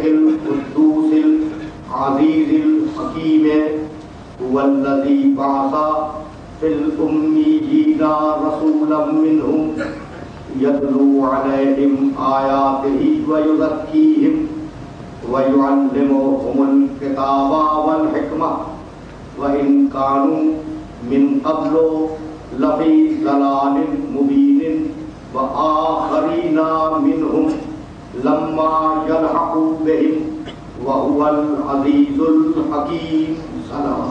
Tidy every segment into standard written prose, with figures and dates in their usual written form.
الملك القدوس العزيز الحكيم هو الذي بعث في الأميين رسولا منهم يتلو عليهم آياته ويزكيهم ويعلمهم الكتاب والحكمة وإن كانوا من قبل لفي ضلال مبين وآخرين منهم لما يلحقوا بهم وهو العزيز الحكيم. سلام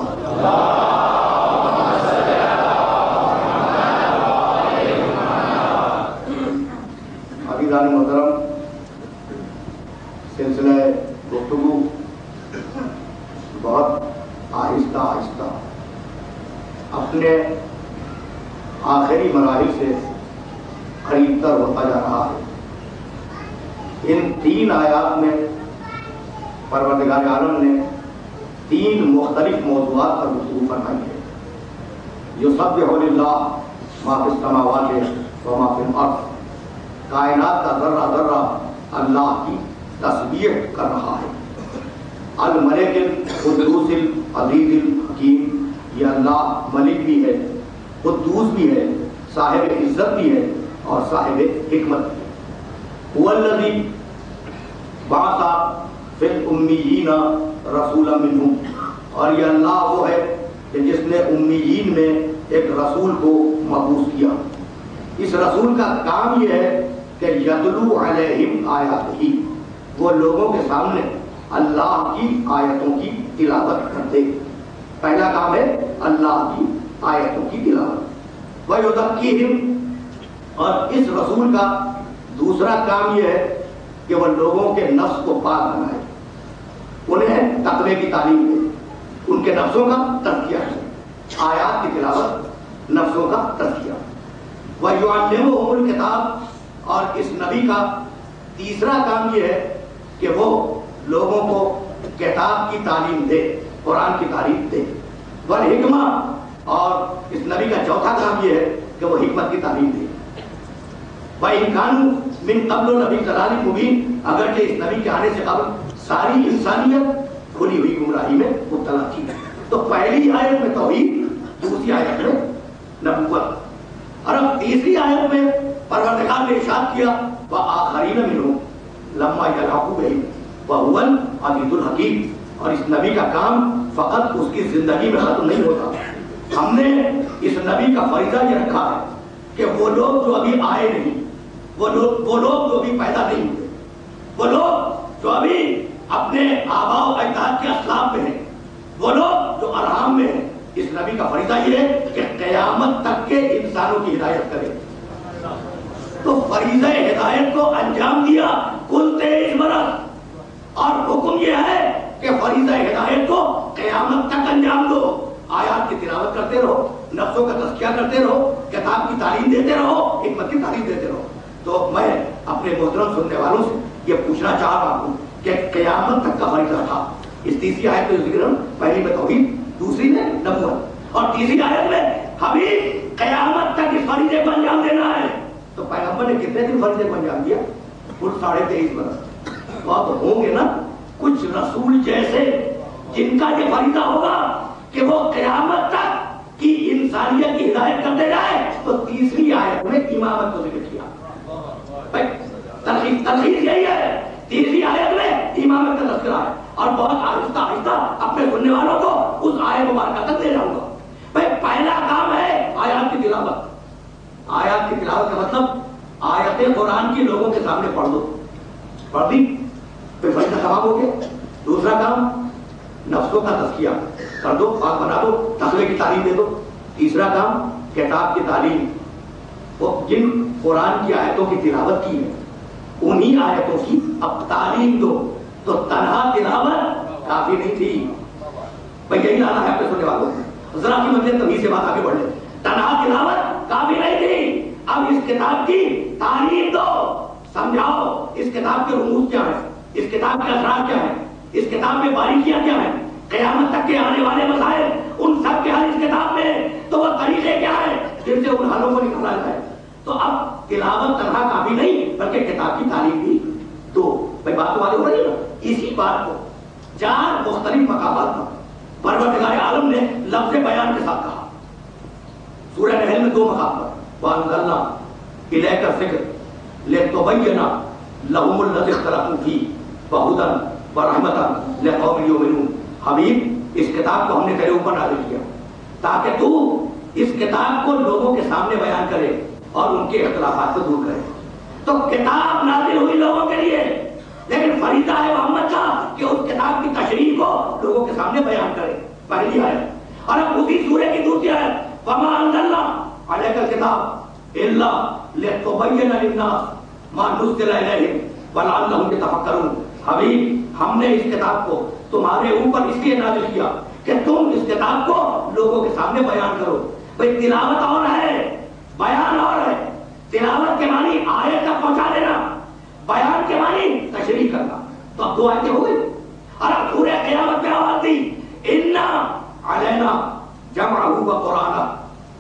عزیزان محترم، سلسلہ گفتگو بہت آہستہ آہستہ اپنے آخری مراحل سے قریب تر ہوتا جا رہا ہے۔ ان 3 آیات میں پروردگار عالم نے 3 مختلف موضوعات پر گفتگو فرمائی ہے۔ یسبح للہ ما فی السماوات و ما فی الارض، کائنات کا ذرہ ذرہ اللہ کی تسبیح کر رہا ہے۔ الملک القدوس العزیز الحکیم، یہ اللہ ملک بھی ہے، قدوس بھی ہے، صاحب عزت بھی ہے اور صاحب حکمت بھی ہے۔ هو الذی بعث فی الامیین رسولا منہم، اور یہ اللہ وہ ہے کہ جس نے امیین میں ایک رسول کو مبعوث کیا۔ اس رسول کا کام یہ ہے کہ یتلو علیہم آیاتہ، وہ لوگوں کے سامنے اللہ کی آیتوں کی تلاوت کرتے۔ پہلا کام ہے اللہ کی آیتوں کی تلاوت۔ وَيُزَكِّيهِمْ، اور اس رسول کا دوسرا کام یہ ہے کہ وہ لوگوں کے نفس کو پاک بنائے، انہیں تقوی کی تعلیم دے، ان کے نفسوں کا تزکیہ ہے۔ آیات کی تلاوت نفسوں کا تزکیہ۔ وَيُعَلِّمُهُمُ الْكِتَابَ، اور اس نبی کا تیسرا کام یہ ہے کہ وہ لوگوں کو کتاب کی تعلیم دے، قرآن کی تعلیم دے۔ والحکمہ، اور اس نبی کا چوتھا کام یہ ہے کہ وہ حکمت کی تعلیم دے۔ وَإِن كَانُوا مِن قَبْلُ لَفِي ضَلَالٍ مُبِينٍ، اگرچہ اس نبی کے آنے سے قبل ساری انسانیت کھلی ہوئی گمراہی میں مبتلا تھی۔ تو پہلی آیت میں توحید، دوسری آیت میں نبوت، اور اب تیسری آیت میں پروردگار نے ارشاد کیا وَآخَرِينَ مِنْهُمْ لَمَّا يَلْحَقُوا بِهِمْ وَهُوَ الْعَزِيزُ الْحَكِيمُ۔ اور اس نبی کا کام فقط اس کی زندگی میں ختم نہیں ہوتا، ہم نے اس نبی کا فریضہ یہ رکھا ہے کہ وہ لوگ جو ابھی آئے نہیں، وہ لوگ جو ابھی پیدا نہیں ہوئے، وہ لوگ جو ابھی اپنے آباء و اجداد کے اسلاف میں ہیں، وہ لوگ جو ارحام میں ہیں، اس نبی کا فریضہ یہ ہے کہ قیامت تک کے انسانوں کی ہدایت کرے۔ تو فریضہ ہدایت کو انجام دیا کل 23 برس، اور حکم یہ ہے کہ فریضہ ہدایت کو قیامت تک انجام دو۔ آیات کی تلاوت کرتے رہو، نفسوں کا تزکیہ کرتے رہو، کتاب کی تعلیم دیتے رہو، حکمت کی تعلیم دیتے رہو۔ تو میں اپنے محترم سننے والوں سے یہ پوچھنا چاہ رہا ہوں کہ قیامت تک کا فریضہ تھا۔ اس تیسری آیت میں ذکر ہے، پہلی میں توحید، دوسری میں نبوت، اور تیسری آیت میں ابھی قیامت تک اس فریضے کو انجام دینا ہے۔ تو پیغمبر نے کتنے دن فریضے کو انجام دیا؟ کل 23.5 برس۔ بات ہوں گے نا کچھ رسول جیسے جن کا یہ فریضہ ہوگا کہ وہ قیامت تک کی انسانیت کی ہدایت کرتے جائے، تو تیسری آیت میں امامت کو ذکر کیا۔ تلخیص یہی ہے، تیسری آیت میں امامت کا تذکرہ ہے، اور بہت آہستہ آہستہ اپنے سننے والوں کو اس آیت مبارکہ تک لے جاؤں گا۔ پہلا کام ہے آیات کی تلاوت۔ آیات کی تلاوت کا مطلب آیتیں قرآن کی لوگوں کے سامنے پڑھ دو، پڑھ دی پھر فریضہ تمام ہو گیا۔ دوسرا کام نفسوں کا تزکیہ کر دو، پاک بنا دو، تقوی کی تعلیم دے دو۔ تیسرا کام کتاب کی تعلیم، وہ جن قرآن کی آیتوں کی تلاوت کی ہے انہی آیتوں کی اب تعلیم دو۔ تو تنہا تلاوت کافی نہیں تھی، بھائی یہی لانا ہے اپنے سننے والوں کو، ذرا کی مجھے تمیز سے بات آگے بڑھ لیں۔ تنہا تلاوت کافی نہیں تھی، اب اس کتاب کی تعلیم دو، سمجھاؤ اس کتاب کے رموز کیا ہیں، اس کتاب کے اثرات کیا ہیں، اس کتاب میں باریکیاں کیا ہیں، قیامت تک کے آنے والے مسائل ان سب کے حل اس کتاب میں، تو وہ طریقے کیا ہیں جن سے ان حلوں کو نکالا جائے۔ تو اب تلاوت تنہا کافی نہیں بلکہ کتاب کی تعلیم بھی دو۔ بھائی بات تو واضح ہو رہی ہے نا؟ اسی بات کو 4 مختلف مقامات پر پروردگار عالم نے لفظ بیان کے ساتھ کہا. سورہ نحل میں 2 مقام پر وَأَنزَلْنَا إِلَيْكَ الذِّكْرَ لِتُبَيِّنَ لَهُمُ الَّذِي اخْتَلَفُوا فِيهِ وَهُدًى وَرَحْمَةً لِقَوْمٍ يُؤْمِنُونَ. حبیب اس کتاب کو ہم نے تیرے اوپر نازل کیا تاکہ تو اس کتاب کو لوگوں کے سامنے بیان کرے اور ان کے اختلافات کو دور کرے. تو کتاب نازل ہوئی لوگوں کے لیے، لیکن فریضہ ہے محمد کا کہ اس کتاب کی تشریح کو لوگوں کے سامنے بیان کرے. پہلی آیت. اور اب اسی سورہ کی دوسری آیت وَمَا أَنزَلْنَا عَلَيْكَ الْكِتَابَ إِلَّا لِتُبَيِّنَ لِلنَّاسِ مَا نُزِّلَ إِلَيْهِمْ وَلَعَلَّهُمْ يَتَفَكَّرُونَ. حبیب ہم نے اس کتاب کو تمہارے اوپر اس لیے نازل کیا کہ تم اس کتاب کو لوگوں کے سامنے بیان کرو. بھئی تلاوت اور ہے، بیان اور ہے. تلاوت کے معنی آیت تک پہنچا دینا، بیان کے معنی تشریح کرنا. تو اب 2 آیتیں ہو گئی. اور اب سورہ قیامت میں آواز دی اِنَّا عَلَيْنَا جَمْعَهُ وَقُرْآنَهُ.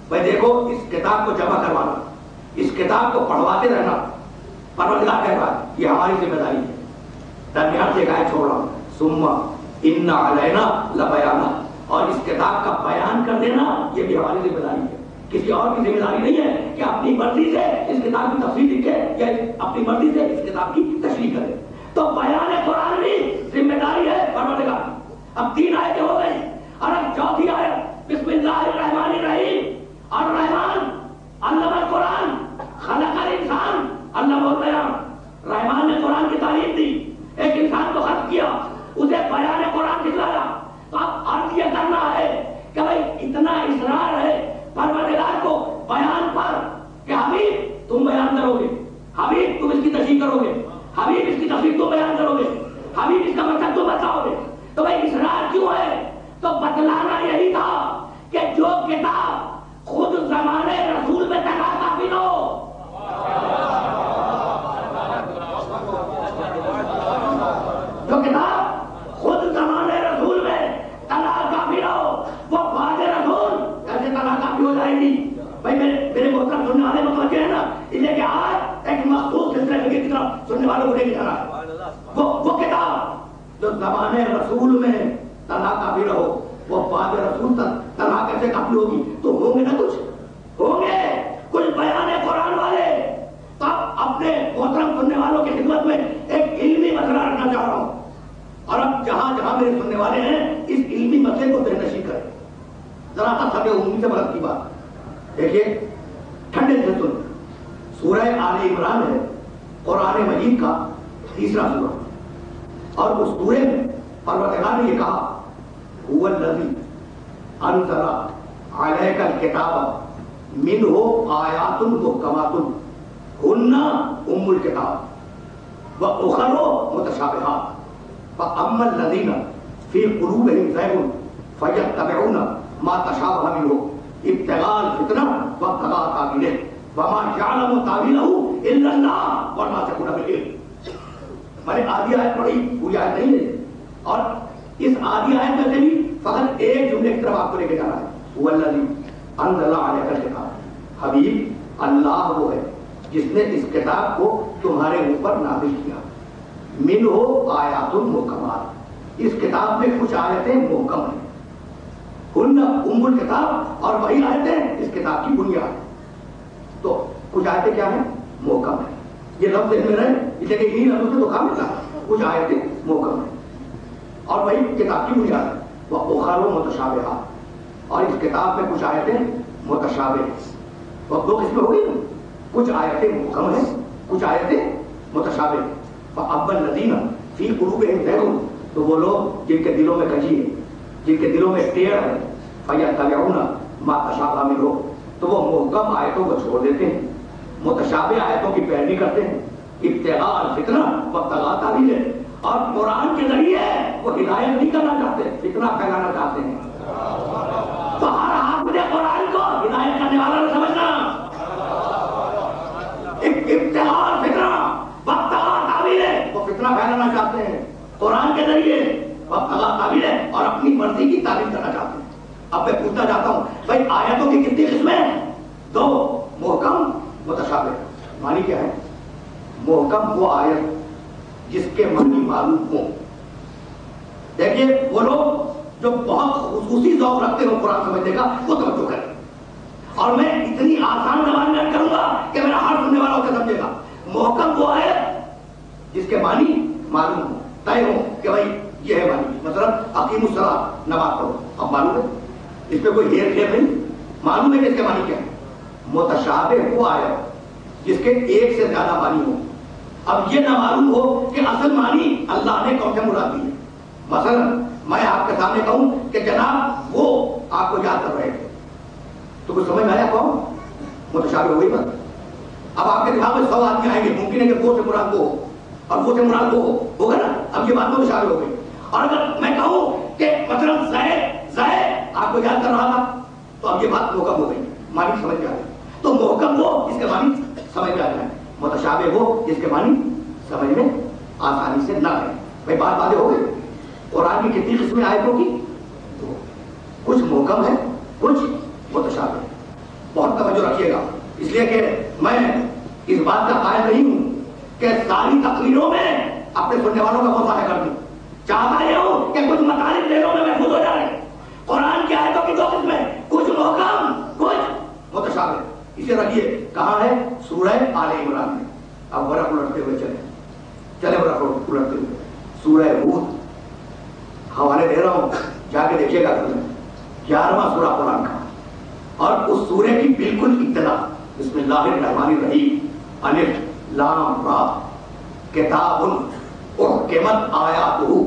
بھئی دیکھو اس کتاب کو جمع کروانا، اس کتاب کو پڑھواتے رہنا. پروردگار کہہ رہا ہے یہ ہماری ذمہ داری ہے. درمیان سے ایک آیت چھوڑ رہا ہوں ثُمَّ إِنَّ عَلَيْنَا لَبَيَانَهُ. اور اس کتاب کا بیان کر دینا یہ بھی ہماری ذمہ داری ہے. کسی اور کی ذمہ داری نہیں ہے کہ اپنی مرضی سے اس کتاب کی تفسیر لکھے یا اپنی مرضی سے اس کتاب کی تشریح کرے. تو بیان قرآن بھی ذمہ داری ہے پروردگار کی. اب 3 آیتیں ہو گئی اور اب 4تھی آیت بسم اللہ الرحمن الرحیم. اور رحمان علم القرآن خلق الانسان علمہ البیان. رحمان نے قرآن کی تعلیم دی، ایک انسان کو خلق کیا، اسے بیان قرآن دکھلایا. تو اب عرض یہ کرنا ہے کہ بھائی اتنا اصرار ہے پروردگار کو بیان پر کہ حبیب تم بیان کرو گے، حبیب تم اس کی تشریح کرو گے، حبیب اس کی تفسیر تم بیان کرو گے، حبیب اس کا مطلب تم بتاؤ گے. تو بھائی اصرار کیوں ہے؟ تو بتلانا یہی تھا کہ جو کتاب خود زمانے رسول میں تنہا کافی نہ ہو، جو کتاب خود زمانے رسول میں تنہا کافی نہ ہو وہ بعد رسول کیسے تنہا کافی ہو جائے گی؟ بھائی میرے محترم سننے والے متوجہ ہیں نا، اس لیے کہ آج ایک مخصوص سلسلے کی طرف سننے والوں کو لے کے جانا ہے. وہ کتاب جو زمانے رسول میں تنہا کافی نہ ہو وہ بعد رسول تک تنہا کیسے کافی ہوگی؟ تو ہوں گے نا ہوں گے کچھ بیان قرآن والے. تو اپنے محترم سننے والوں کی خدمت میں ایک علمی مسئلہ رکھنا چاہ رہا ہوں. اور اب جہاں جہاں میرے سننے والے ہیں اس علمی مسئلے کو ذہن نشین کریں. ذرا سا سب عمومی سے مدد کی بات دیکھیے، ٹھنڈے سے سن. سورہ آل عمران ہے قرآن مجید کا 3را سورہ، اور اس سورے میں پروردگار نے یہ کہا هو الذی انزل علیک الکتاب منہ آیات محکمات ہن ام الکتاب واخر متشابہات فاما الذین فی قلوبہم زیغ فیتبعون ما تشابہ منہ ابتغاء الفتنہ وابتغاء تاویلہ وما یعلم تاویلہ الا اللہ والراسخون فی العلم. میں نے آدھی آیت پڑھی، پوری آیت نہیں ہے، اور اس آدھی آیت میں سے بھی فقط ایک جملے کی طرف آپ کو لے کے جانا ہے. هو الذی انزل علیک الکتاب. حبیب اللہ وہ ہے جس نے اس کتاب کو تمہارے اوپر نازل کیا. منہ آیات محکمات. اس کتاب میں کچھ آیتیں محکم ہیں، ہن ام الکتاب، اور وہی آیتیں اس کتاب کی بنیاد. تو کچھ آیتیں کیا ہیں؟ محکم ہیں. یہ لفظ ذہن میں رہے، اس لیے کہ انہی لفظوں سے تو کام ملتا ہے. کچھ آیتیں محکم ہیں اور وہی کتاب کی بنیاد ہے. وَأُخَرُ مُتَشَابِهَاتٌ. اور اس کتاب میں کچھ آیتیں متشابہ ہیں. وہ 2 قسمیں ہو گئی نا، کچھ آیتیں محکم ہیں، کچھ آیتیں متشابہ ہیں. فَأَمَّا الَّذِينَ فِي قُلُوبِهِمْ زَيْغٌ. تو وہ لوگ جن کے دلوں میں کجی ہے، جن کے دلوں میں ٹیڑھ ہے، فَيَتَّبِعُونَ مَا تَشَابَهَ مِنْهُ. تو وہ محکم آیتوں کو چھوڑ دیتے ہیں، متشابہ آیتوں کی پیروی کرتے ہیں. ابتغاء الفتنہ وابتغاء تاویلہ. اور قرآن کے ذریعے وہ ہدایت نہیں کرنا چاہتے، فتنہ پھیلانا چاہتے ہیں. تو ہر حافظ قرآن کو ہدایت کرنے والا نہ سمجھنا. ابتغاء الفتنہ وابتغاء تاویلہ، وہ فتنہ پھیلانا چاہتے ہیں قرآن کے ذریعے، وابتغاء تاویلہ، اور اپنی مرضی کی تعلیم کرنا چاہتے ہیں. اب میں پوچھنا چاہتا ہوں بھائی آیتوں کی کتنی قسمیں ہیں؟ 2، محکم متشابہ. معنی کیا ہے؟ محکم وہ آیت جس کے معنی معلوم ہوں، دیکھیے وہ لوگ جو بہت خصوصی ذوق رکھتے ہو قرآن سمجھنے کا وہ توجہ کریں، اور میں اتنی آسان زبان میں کروں گا کہ میرا ہر سننے والا اسے سمجھے گا۔ محکم وہ ہے جس کے معنی معلوم ہو، طے ہو کہ بھائی یہ ہے معنی، مثلا اقیم الصلاۃ، نماز پڑھو، اب معلوم ہے، اس پہ کوئی ہیر پھیر نہیں، معلوم ہے کہ اس کے معنی کیا ہے۔ متشابہ وہ آیا جس کے ایک سے زیادہ معنی ہو، اب یہ نہ معلوم ہو کہ اصل معنی اللہ نے کون سے مراد دی ہے۔ مثلا میں آپ کے سامنے کہوں کہ جناب وہ آپ کو یاد کر رہے تھے، تو کچھ سمجھ میں آیا کون؟ متشابہ ہوئی بات۔ اب آپ کے دماغ میں 100 آدمی آئیں گے، ممکن ہے کہ وہ سے مراد وہ ہو اور وہ سے مراد وہ ہوگا نا، اب یہ بات متشابہ ہو گئی۔ اور اگر میں کہوں کہ مثلا زید آپ کو یاد کر رہا تھا، تو اب یہ بات محکم ہو گئی، معنی سمجھ میں آ گئی۔ تو محکم وہ جس کے معنی سمجھ میں آ جائے، متشابہ وہ جس کے معنی سمجھ میں آسانی سے نہ آئے۔ بھائی بات واضح ہو گئی؟ قرآن کی کتنی قسمیں آیتوں کی؟ کچھ محکم ہے، کچھ متشابہ ہے۔ بہت توجہ رکھیے گا، اس لیے کہ میں اس بات کا قائل نہیں ہوں کہ ساری تقریروں میں اپنے سننے والوں کا مظاہرہ کر دوں، چاہتا یہ ہوں کہ کچھ مطالب دلوں میں محفوظ ہو جائے۔ قرآن کی آیتوں کی دو قسمیں، کچھ محکم، کچھ متشابہ۔ اسے رکھیے کہاں ہے؟ سورہ آل عمران میں۔ اب ورق الٹتے ہوئے چلے ورق الٹتے ہوئے سورہ ہود، حوالے دے رہا ہوں، جا کے دیکھیے گا، 11واں سورہ قرآن کا، اور اس سورے کی بالکل ابتدا بسم اللہ الرحمن الرحیم، الف لام را، کتاب احکمت آیاتہ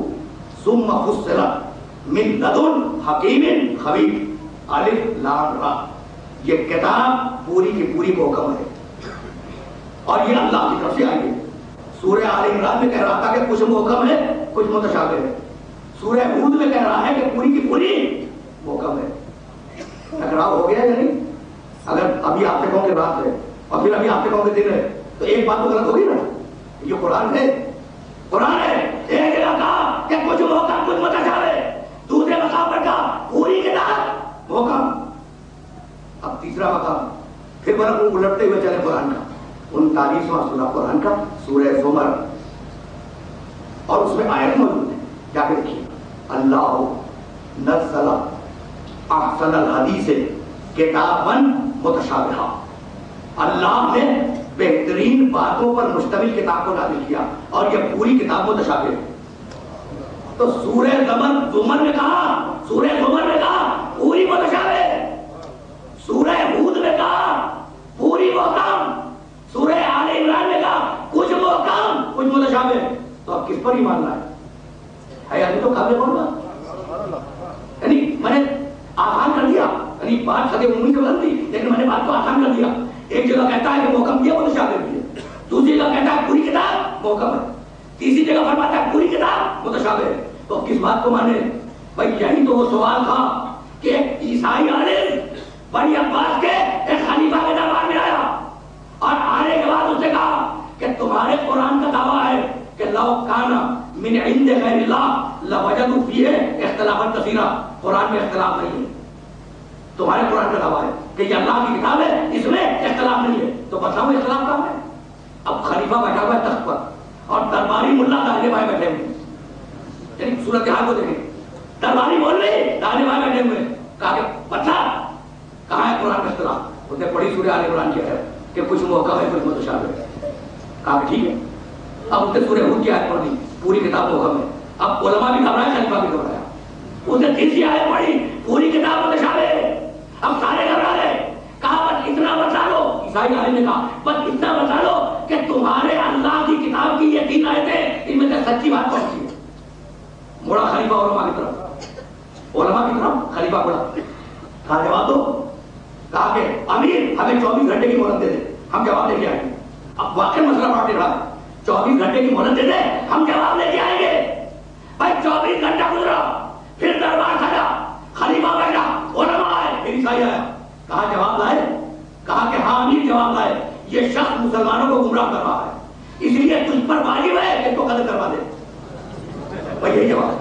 ثم فصلت من لدن حکیم خبیر، الف لام را۔ یہ کتاب پوری کی پوری محکم ہے، اور یہ اللہ کی طرف سے آئی ہے۔ سورہ آل عمران میں کہہ رہا تھا کہ کچھ محکم ہے، کچھ متشابہ ہے۔ سورہ ہود میں کہہ رہا ہے کہ پوری کی پوری محکم ہے۔ ٹکراؤ ہو گیا یا نہیں؟ اگر ابھی آپ سے کہوں کہ رات ہے اور پھر ابھی آپ سے کہوں کہ دن ہے، تو ایک بات تو غلط ہوگی نا۔ یہ قرآن ہے، قرآن ہے۔ ایک جگہ کہا کہ کچھ محکم کچھ متشابہ، دوسرے مقام پر کہا پوری کتاب محکم۔ اب تیسرا مقام پھر برق الٹتے ہوئے چلے قرآن کا، 39واں سورہ قرآن کا، سورہ زمر، اور اس میں آیت موجود ہے، جا کے دیکھیے، اللہ نزل احسن الحدیث کتابا متشابہا، اللہ نے بہترین باتوں پر مشتمل کتاب کو نازل کیا، اور یہ پوری کتاب متشابہ ہے۔ تو سورہ زمر میں کہا، سورہ زمر میں کہا پوری متشابہ، سورہ ہود میں کہا پوری محکم، سورہ آل عمران میں کہا کچھ محکم کچھ متشابہ۔ تو اب کس پر ہی ماننا ہے؟ ابھی تو قابل بولنا، یعنی میں نے آسان کر دیا، یعنی بات سطح عمومی سے بدل دی، لیکن میں نے بات کو آسان کر دیا۔ ایک جگہ کہتا ہے کہ محکم بھی ہے متشابہ بھی ہے، دوسری جگہ کہتا ہے پوری کتاب محکم ہے، تیسری جگہ فرماتا ہے پوری کتاب متشابہ ہے۔ تو کس بات کو مانے؟ بھائی یہی تو وہ سوال تھا کہ ایک عیسائی عالم بنی عباس کے ایک خلیفہ کے دربار میں آیا، اور آنے کے بعد اس نے کہا کہ تمہارے قرآن کا دعویٰ ہے کہ لو کان من عند غیر اللہ لوجدوا فیہ اختلافا کثیرا، قرآن میں اختلاف نہیں ہے۔ تمہارے قرآن کا دعویٰ ہے کہ یہ اللہ کی کتاب ہے، اس میں اختلاف نہیں ہے، تو بتاؤ اختلاف کہاں ہے؟ اب خلیفہ بیٹھا ہوا ہے تخت پر، اور درباری ملا داہنے بائیں بیٹھے ہوئے، یعنی صورتحال کو دیکھیں، درباری بول رہے داہنے بائیں بیٹھے ہوئے، کہا کہ بتا کہاں ہے قرآن کا اختلاف؟ اس نے پڑھی سورہ آل عمران کی ہے کہ کچھ محکم ہے کچھ متشابہ ہے، کہا کہ ٹھیک ہے۔ اب اس نے سورہ ہود کی آیت پڑھ دی، پوری کتاب محکم ہے۔ اب علماء بھی گھبرائے، خلیفہ بھی گھبرایا، اس نے تیسری آیت پڑھی، پوری کتاب متشابہ ہے۔ اب سارے گھبرا گئے، کہا بس اتنا بتا لو، عیسائی عالم نے کہا بس اتنا بتا لو کہ تمہارے اللہ کی کتاب کی یہ 3 آیتیں، ان میں سے سچی بات کون سی ہے؟ مڑا خلیفہ علماء کی طرف، علماء کی طرف خلیفہ مڑا، کہا جواب دو، کہا کہ امیر ہمیں 24 گھنٹے کی مہلت دے دے، ہم جواب لے کے آئیں گے۔ اب واقعی مسئلہ پاٹے رہا ہے، 24 گھنٹے کی مہلت دے دے، ہم جواب لے کے آئیں گے۔ بھائی 24 گھنٹہ گزرا، پھر دربار سجا، خلیفہ بیٹھا، علماء آئے، پھر عیسائی آیا، کہا جواب لائے؟ کہا کہ ہاں امیر جواب لائے، یہ شخص مسلمانوں کو گمراہ کر رہا ہے، اس لیے تجھ پر واجب ہے کہ اس کو قتل کروا دے۔ بھائی یہی جواب ہے۔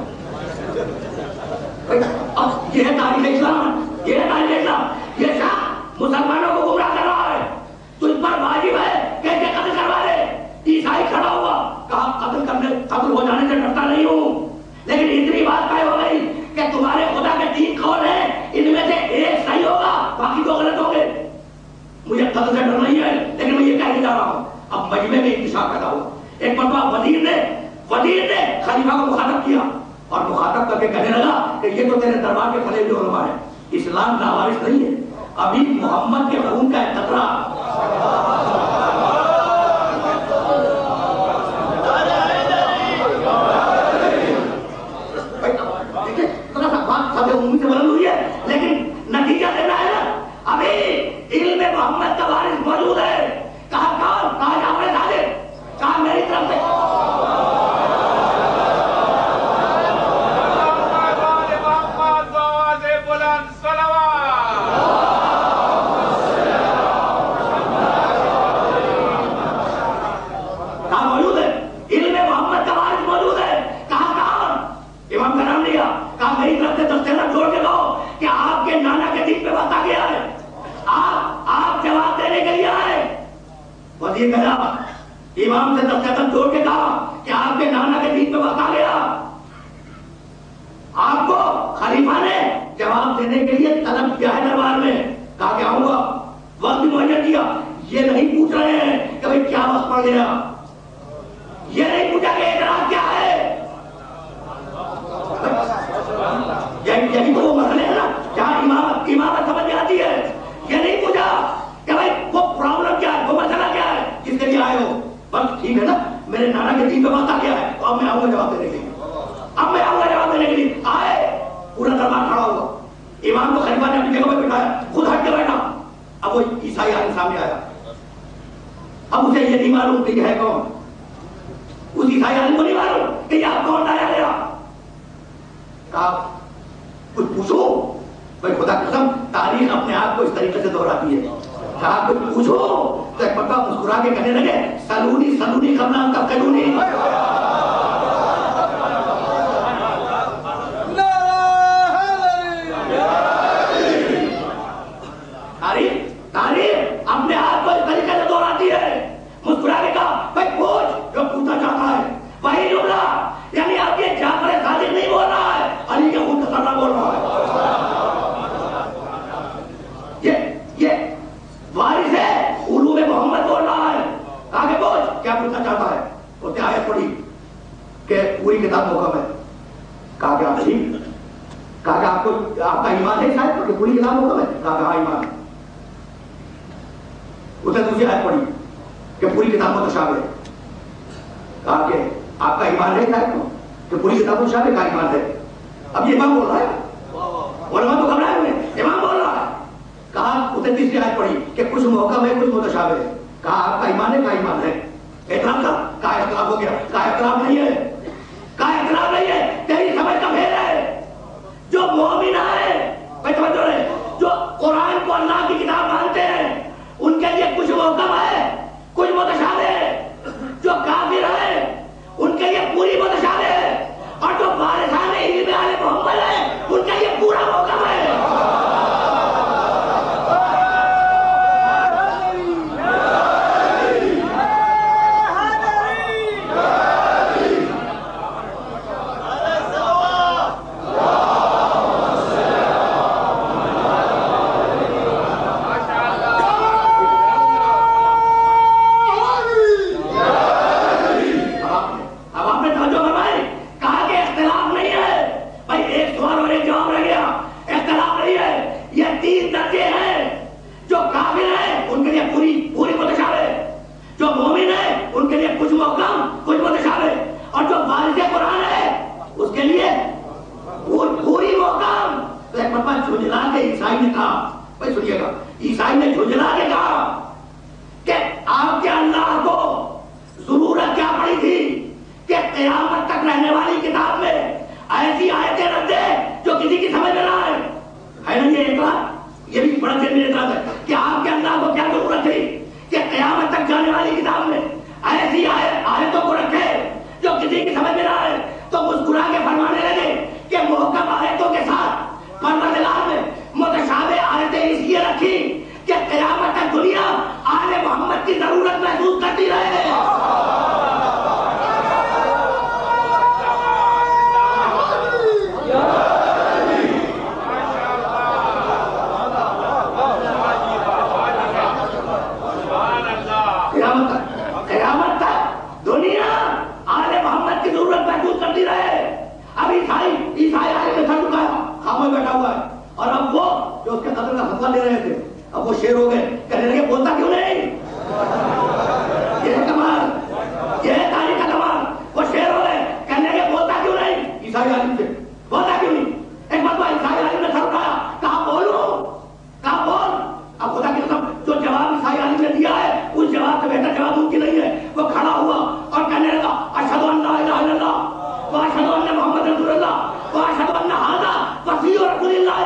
اب یہ ہے تاریخ اسلام، یہ ہے تاریخ اسلام، یہ شخص مسلمانوں کو گمراہ کر رہا ہے، تجھ پر واجب ہے کہ اسے قتل کروا دے۔ عیسائی کھڑا ہوا، کہا قتل ہو جانے سے ڈرتا نہیں ہوں، لیکن اتنی بات مرتبہ وزیر نے خلیفہ کو مخاطب کیا اور مخاطب کر کے کہنے لگا کہ یہ تو تیرے دربار کے پھلے ہوئے علماء ہیں، اسلام لاوارث نہیں ہے، ابھی محمد کے خون کا ایک قطرہ عمومی سے بلند ہوئی ہے، لیکن نتیجہ دینا ہے نا، ابھی علم محمد کا وارث موجود ہے. کہا کون؟ کہا جعفر صادق، کہا میری طرف سے امام سے دستخط جوڑ کے کہا کہ آپ کے نانا کے دین پہ وقت آ گیا. آپ کو خلیفہ نے جواب دینے کے لیے طلب کیا ہے دربار میں، کہا کہ آؤں گا، وقت بھی معین کیا. یہ نہیں پوچھ رہے ہیں کہ بھئی کیا وقت پڑ گیا، یہ نہیں پوچھا کہ اعتراض کیا ہے. یہی تو وہ مسئلے ہیں نا جہاں امامت سمجھ میں آتی ہے. یہ نہیں پوچھا کہ بھئی وہ پرابلم کیا ہے، وہ مسئلہ کیا ہے جس کے لیے آئے ہو. بس ٹھیک ہے نا، میرے نانا کے دین پہ بات آ گیا ہے تو اب میں آؤں گا جواب دینے کے لیے. آئے پورا دربار کھڑا ہوا. امام کو خلیفہ نے اپنی جگہ پہ بٹھایا، خود ہٹ کے بیٹھا. اب وہ عیسائی آدمی سامنے آیا. اب اسے یہ نہیں معلوم کہ یہ ہے کون، اس عیسائی آدمی کو نہیں معلوم کہ یہ آپ کون لایا گیا. کہا کچھ پوچھو. بھائی خدا کی قسم تاریخ اپنے آپ کو اس طریقے سے دہراتی ہے. کہا کچھ پوچھو تو ایک مرتبہ مسکرا کے کہنے لگے سلونی سلونی قبل ان تفقدونی. تاریخ اپنے آپ کو اس طریقے سے دہراتی ہے. مسکرا کے کہا بھائی پوچھ جو پوچھنا چاہتا ہے. وہی جملہ، یعنی اب یہ جعفر صادق نہیں بول رہا ہے، علی کے خون کا قطرہ بول رہا ہے. یہ وارث ہے، علوم محمد بول رہا ہے. کہا کہ پوچھ کیا پوچھنا چاہتا ہے. اس نے آیت پڑھی کہ پوری کتاب محکم ہے. کہا کہ آپ ٹھیک، کہا کہ آپ کو آپ کا ایمان ہے شاید کہ پوری کتاب محکم ہے. کہا کہ ہاں ایمان ہے. اس نے دوسری آیت پڑھی کہ پوری کتاب متشابہ ہے. کہا کہ آپ کا ایمان ہے شاید کہ پوری کتاب متشابہ کا ایمان ہے. اب یہ امام بول رہا ہے، علماء تو گھبرائے ہوئے، امام بول رہا ہے. کہا اس نے تیسری آیت پڑھی کہ کچھ محکم ہے کچھ متشابہ ہے. کہا آپ کا ایمان ہے کا ایمان ہے. اعتراف تھا، کہا اختلاف ہو گیا. کہا اختلاف نہیں ہے، کہا اختلاف نہیں ہے، تیری سمجھ کا پھیر ہے. جو مومن ہے جو قرآن کو اللہ کی کتاب مانتے ہیں ان کے لیے کچھ محکم ہے کچھ متشابہ ہے. جو کافر ہے ان کے لیے پوری متشابہ ہے، اور جو وارثان علم آل محمد ہے ان کے لیے پورا محکم ہے. عیسائی نے جھنجلا کے کہا کہ آپ کے اللہ کو ضرورت کیا پڑی تھی کہ قیامت تک رہنے والی کتاب میں ایسی آیتیں رکھ دے جو کسی کی سمجھ میں نہ آئے. ہے نا یہ اعتراض؟ یہ بھی بڑا جنرل اعتراض ہے کہ آپ کے اللہ کو کیا ضرورت تھی کہ قیامت تک جانے والی کتاب میں ایسی آیتوں کو رکھے جو کسی کی سمجھ میں نہ آئے. تو مسکرا کے فرمانے لگے کہ محکم آیتوں کے ساتھ پروردگار نے متشابہ آیتیں اس لیے رکھی کہ قیامت تک دنیا آل محمد کی ضرورت محسوس کرتی رہے. قیامت تک دنیا رہے تھے، اب وہ شیر ہو گئے، کہنے لگے بولتا کیوں نہیں؟ یہ کمال، یہ تاریخ کا کمال، وہ شیر ہو گئے، کہنے لگے بولتا کیوں نہیں؟ عیسائی عالم سے بولتا کیوں نہیں؟ ایک مرتبہ عیسائی عالم نے سر اٹھایا، کہا بولو، کہا بول۔ اب خدا کی قسم جو جواب عیسائی عالم نے دیا ہے اس جواب سے بہتر جواب ممکن نہیں ہے۔ وہ کھڑا ہوا اور کہنے لگا اشہد ان لا الہ الا اللہ واشہد ان محمد رسول اللہ واشہد ان ھذا وصی رسول اللہ۔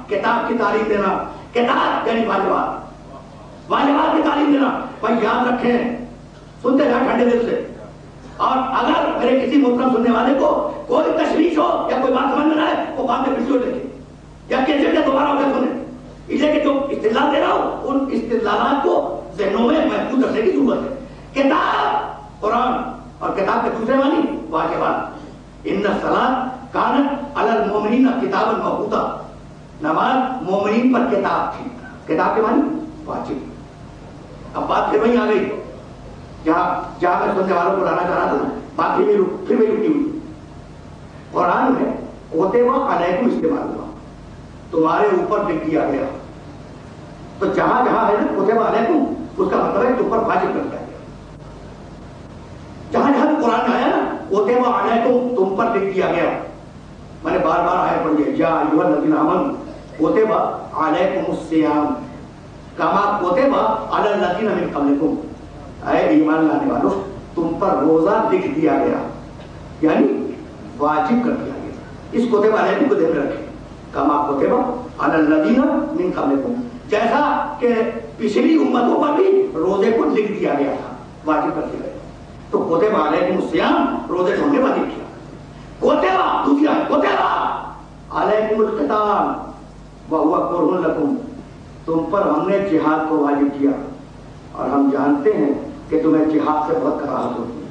کتاب کی تعلیم دینا، کتاب یعنی واجبات، واجبات کی تعلیم دینا۔ بھائی یاد رکھیں، سنتے رہے ٹھنڈے دل سے، اور اگر میرے کسی محترم سننے والے کو کوئی تشویش ہو یا کوئی بات سمجھ میں نہ آئے وہ بعد میں ویڈیو دیکھیں یا کیسے دوبارہ ہو کے سنیں، اس لیے کہ جو استدلال دے رہا ہوں ان استدلالات کو ذہنوں میں محفوظ رکھنے کی ضرورت ہے۔ کتاب قرآن، اور کتاب کے دوسرے معنی واجبات۔ ان الصلاۃ کانت علی المؤمنین کتابا موقوتا، نماز مومنین پر کتاب تھی، کتاب کے معنی واجب۔ اب بات پھر وہیں آ گئی جہاں میں سننے والوں کو لانا چاہ رہا تھا، بات پھر وہی رکی ہوئی۔ قرآن میں کوتبہ علیکم استعمال ہوا، تمہارے اوپر لکھ دیا گیا، تو جہاں جہاں ہے نا کوتبہ علیکم اس کا مطلب ہے تم پر واجب کر دیا گیا۔ جہاں جہاں قرآن میں آیا نا کوتبہ علیکم تم پر لکھ دیا گیا، میں نے بار بار آیت پڑھی ہے، یا ایھا الذین آمنوا کتب علیکم الصیام کما کتب علی الذین من قبلکم، اے ایمان لانے والوں تم پر روزہ لکھ دیا گیا، یعنی واجب کر دیا گیا۔ اس کتب علیکم کو ذہن میں رکھیں، کما کتب علی الذین من قبلکم، جیسا کہ پچھلی امتوں پر بھی روزے کو لکھ دیا گیا تھا، واجب کر دیا گیا۔ تو کتب علیکم الصیام، روزے کو ہم نے واجب کیا۔ کوتبہ دوسرا کوتبہ علیکم القتال وہو کرہ لکم، تم پر ہم نے جہاد کو واجب کیا اور ہم جانتے ہیں کہ تمہیں جہاد سے بہت کراہت ہوتی ہے۔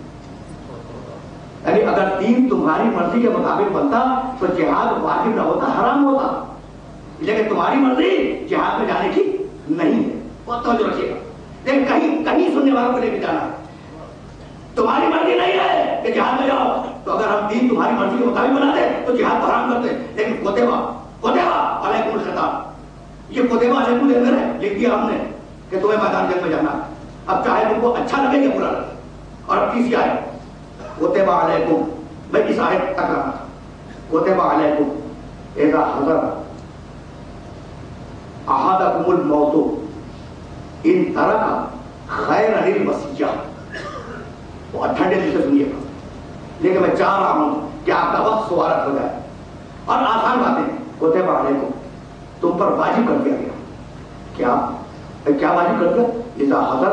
یعنی اگر دین تمہاری مرضی کے مطابق بنتا تو جہاد واجب نہ ہوتا، حرام ہوتا، لیکن تمہاری مرضی جہاد میں جانے کی نہیں ہے، بہت توجہ رکھیے گا۔ لیکن کہیں سننے والوں کو لے کے جانا ہے، تمہاری مرضی نہیں ہے کہ جہاد میں جاؤ، تو اگر ہم دین تمہاری مرضی کے مطابق بنا دیں تو جہاد حرام کرتے۔ لیکن کوتبہ علیکم القتال، یہ کوتبہ علیکم لکھ دیا ہم نے کہ تمہیں میدان جنگ میں جانا ہے، اب چاہے تم کو اچھا لگے یا برا لگے۔ اور اب تیسری آیت کوتبہ علیکم، میں اس آیت تک رہا تھا، کوتبہ علیکم اذا حضر احدکم الموت ان ترک خیرا الوصیہ، اور ٹھنڈے دل سے سنیے گا، لیکن میں چاہ رہا ہوں کہ آپ کا وقت سوارت ہو جائے، اور آسان باتیں کوتبہ علیکم تم پر واجب کر دیا گیا۔ کیا واجب کر دیا؟ اذا حضر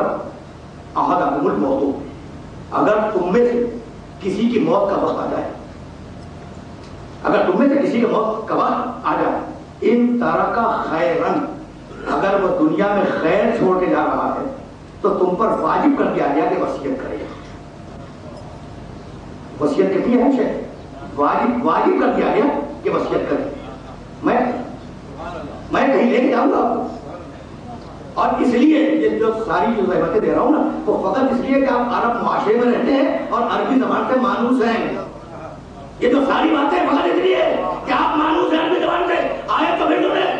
احدکم الموت، اگر تم میں سے کسی کی موت کا وقت آ جائے، اگر تم میں سے کسی کی موت کا وقت آ جائے، ان ترک خیرا، اگر وہ دنیا میں خیر چھوڑ کے جا رہا ہے تو تم پر واجب کر دیا گیا کہ وصیت کرے۔ وصیت کتنی ہے شے؟ واجب کر دیا گیا کہ وصیت کرے۔ میں کہیں لے کے جاؤں گا آپ کو، اور اس لیے یہ جو ساری جو زحمتیں دے رہا ہوں نا وہ فقط اس لیے کہ آپ عرب معاشرے میں رہتے ہیں اور عربی زبان سے مانوس ہیں۔ یہ جو ساری باتیں فقط اس لیے کہ آپ مانوس ہیں عربی زبان سے۔ آیت تو پھر سنیں،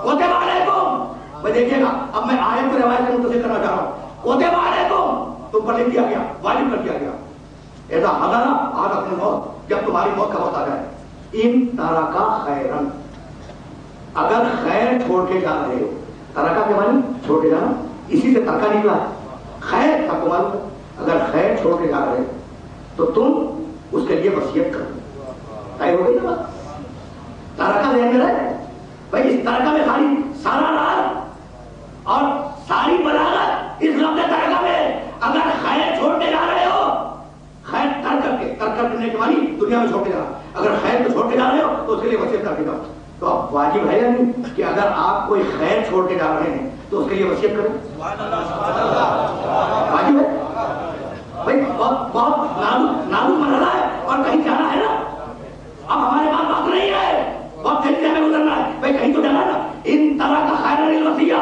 کوتبہ علیکم، بھائی دیکھیے گا اب میں آیت کو روایت سے متصل کرنا چاہ رہا ہوں۔ کوتبہ علیکم تم پر لکھ دیا گیا، واجب کر دیا گیا، اذا حضر احدکم الموت، جب تمہاری موت کا وقت آ جائے، ان ترک خیرا، اگر خیر چھوڑ کے جا رہے ہو، ترکہ کے معنی چھوڑ کے جانا، اسی سے ترکہ نکلا ہے، خیر تھا کو معلوم ہے، اگر خیر چھوڑ کے جا رہے تو تم اس کے لیے وصیت کرو۔ طے ہو گئی نا بات؟ ترکہ ذہن میں رہے بھائی، اس ترکہ میں سارا راز اور ساری بلاغت اس لفظ ترکہ میں، اگر خیر چھوڑ کے جا رہے ہو، خیر ترک کرنے کے معنی دنیا میں چھوڑ کے جانا، اگر خیر کو چھوڑ کے جا رہے ہو تو اس کے لیے وصیت کر کے جاؤ۔ تو اب واجب ہے یا نہیں؟ کہ اگر آپ کوئی خیر چھوڑ کے جا رہے ہیں تو اس کے لیے وصیت کریں؟ واجب ہے بھائی، بہت نازک مرحلہ ہے اور کہیں جانا ہے نا، اب ہمارے پاس بات نہیں ہے، بہت تیزی سے ہمیں گزرنا ہے، بھائی کہیں تو جانا ہے نا. ان طرح کا خیر الوصیہ،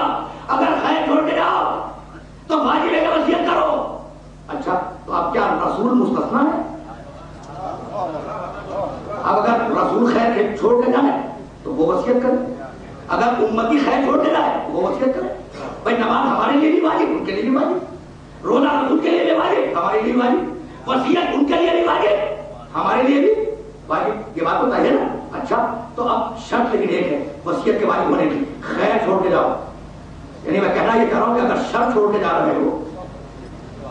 اگر خیر چھوڑ کے جاؤ تو واجب ہے کہ وصیت کرو. اچھا تو اب کیا رسول مستثنا ہے؟ اب اگر رسول خیر چھوڑ کے جائے تو وہ وصیت کرے، اگر امتی خیر چھوڑ کے جائے تو وہ وصیت کرے. بھائی نماز ہمارے لیے بھی واجب، ان کے لیے بھی واجب، روزہ رسول کے لیے بھی واجب، ہمارے لیے بھی واجب، وصیت ان کے لیے بھی واجب، ہمارے لیے بھی واجب. یہ بات تو طے ہے نا. اچھا تو اب شرط لیکن ایک ہے وصیت کے واجب ہونے کی، خیر چھوڑ کے جاؤ. یعنی میں کہنا یہ کہہ رہا ہوں کہ اگر شرط چھوڑ کے جا رہے ہو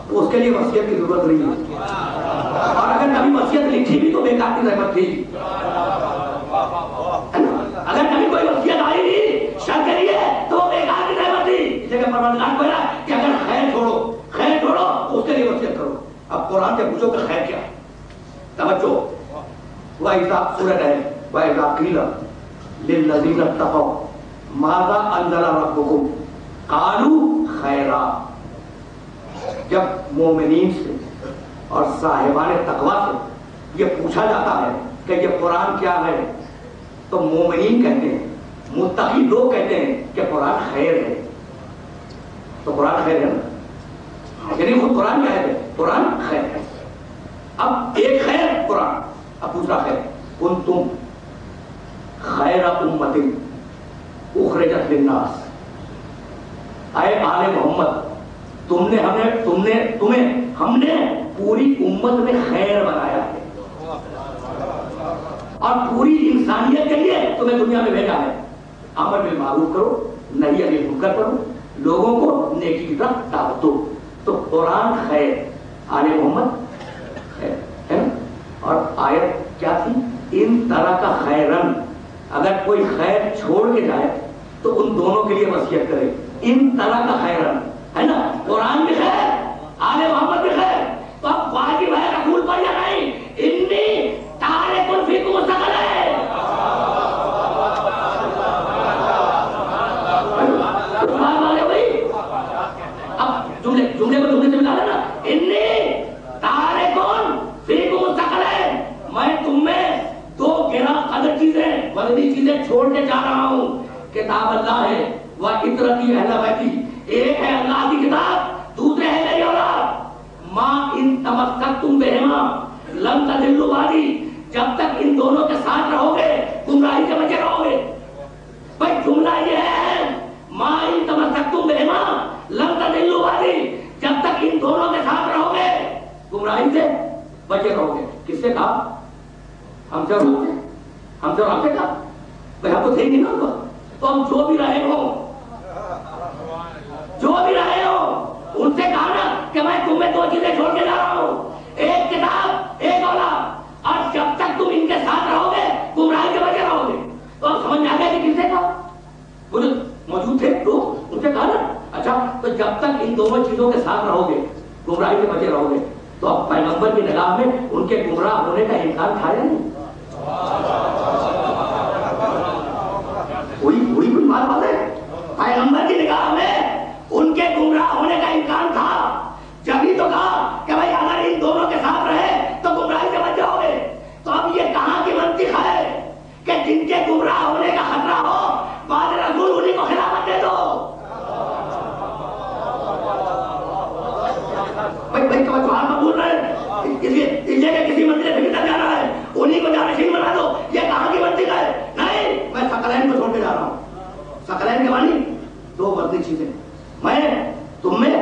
تو اس کے لیے وصیت کی ضرورت نہیں ہے. اور اگر کبھی وصیت لکھی بھی تو بیکار کی زحمت تھی. اگر کبھی کوئی وصیت آئی نہیں شرط کے لیے تو وہ بیکار کی زحمت تھی. اس لیے پروردگار کو ہے کہ اگر خیر چھوڑو تو اس کے لیے وصیت کرو. اب قرآن سے پوچھو کہ خیر کیا ہے. توجہ، وَإِذَا سورہ ہے وَإِذَا قِيلَ لِلَّذِينَ اتَّقَوْا مَاذَا أَنزَلَ رَبُّكُمْ قَالُوا خَيْرًا. جب مومنین سے اور صاحبان تقویٰ سے یہ پوچھا جاتا ہے کہ یہ قرآن کیا ہے تو مومنین کہتے ہیں، متقی لوگ کہتے ہیں کہ قرآن خیر ہے. تو قرآن خیر ہے نا، یعنی خود قرآن کیا ہے؟ قرآن خیر ہے. اب ایک خیر قرآن، اب دوسرا خیر کنتم خیر امت اخرجت للناس. اے آل محمد ہم نے پوری امت میں خیر بنایا ہے اور پوری انسانیت کے لیے تمہیں دنیا میں بھیجا ہے. امر بالمعروف کرو، نہی عن المنکر کرو، لوگوں کو نیکی کی طرف دعوت دو. تو قرآن خیر، آل محمد خیر ہے نا. اور آیت کیا تھی؟ ان طرح کا خیرن، اگر کوئی خیر چھوڑ کے جائے تو ان دونوں کے لیے وصیت کرے. ان طرح کا خیرن ہے نا، قرآن بھی خیر، آل محمد بھی خیر. تو اب واجب ہے رسول پر یا نہیں؟ انی تارک فیکم ثقلین. اب جملے کو جملے سے ملا ہے نا، انی تارک فیکم ثقلین، میں تم میں دو گراں قدر چیزیں، وزنی چیزیں چھوڑ کے جا رہا ہوں. کتاب اللہ ہے و عطرتی اہل بیتی. ایک ہے اللہ کی کتاب، دوسرے ہے میری اولاد. ماں ان تمسکتم بہما لن تضلوا بعدی. جب تک ان دونوں کے ساتھ رہو گے گمراہی سے بچے رہو گے. بھائی جملہ یہ ہے، ماں ان تمسکتم بہما لن تضلوا بعدی. جب تک ان دونوں کے ساتھ رہو گے گمراہی سے بچے رہو گے. کس سے کہا؟ ہم سے آپ سے کہا. بھائی ہم تو تھے نہیں نا. تو ہم جو بھی رہے ہو ان سے کہا نا کہ میں تمہیں دو چیزیں چھوڑ کے جا رہا ہوں، ایک کتاب ایک اولاد. اور جب تک تم ان کے ساتھ رہو گے گمراہی سے بچے رہو گے. تو اب سمجھ میں آ گیا کہ کس سے کہا؟ وہ جو موجود تھے لوگ ان سے کہا نا. اچھا تو جب تک ان دونوں چیزوں کے ساتھ رہو گے گمراہی سے بچے رہو گے. تو اب پیغمبر کی نگاہ میں ان کے گمراہ ہونے کا امکان تھا یا نہیں؟ کوئی بات ہے. پیغمبر کی نگاہ میں ان کے گمراہ ہونے کا امکان تھا. جبھی تو کہا کہ بھائی اگر ان دونوں کے ساتھ رہے تو گمراہی سے بچ جاؤ گے. تو اب یہ کہاں کی منطق ہے کہ جن کے گمراہ ہونے کا خطرہ ہو بعد رسول انہیں کو خلافت دے دو. بھائی توجہ بول رہے ہیں اس لیے کہ کسی منزل سے بھیتر جانا ہے انہیں کو جانشین بنا دو. یہ کہاں کی منطق ہے؟ نہیں، میں ثقلین کو چھوڑ کے جا رہا ہوں. ثقلین کے معنی دو وزنی چیزیں. میں تم میں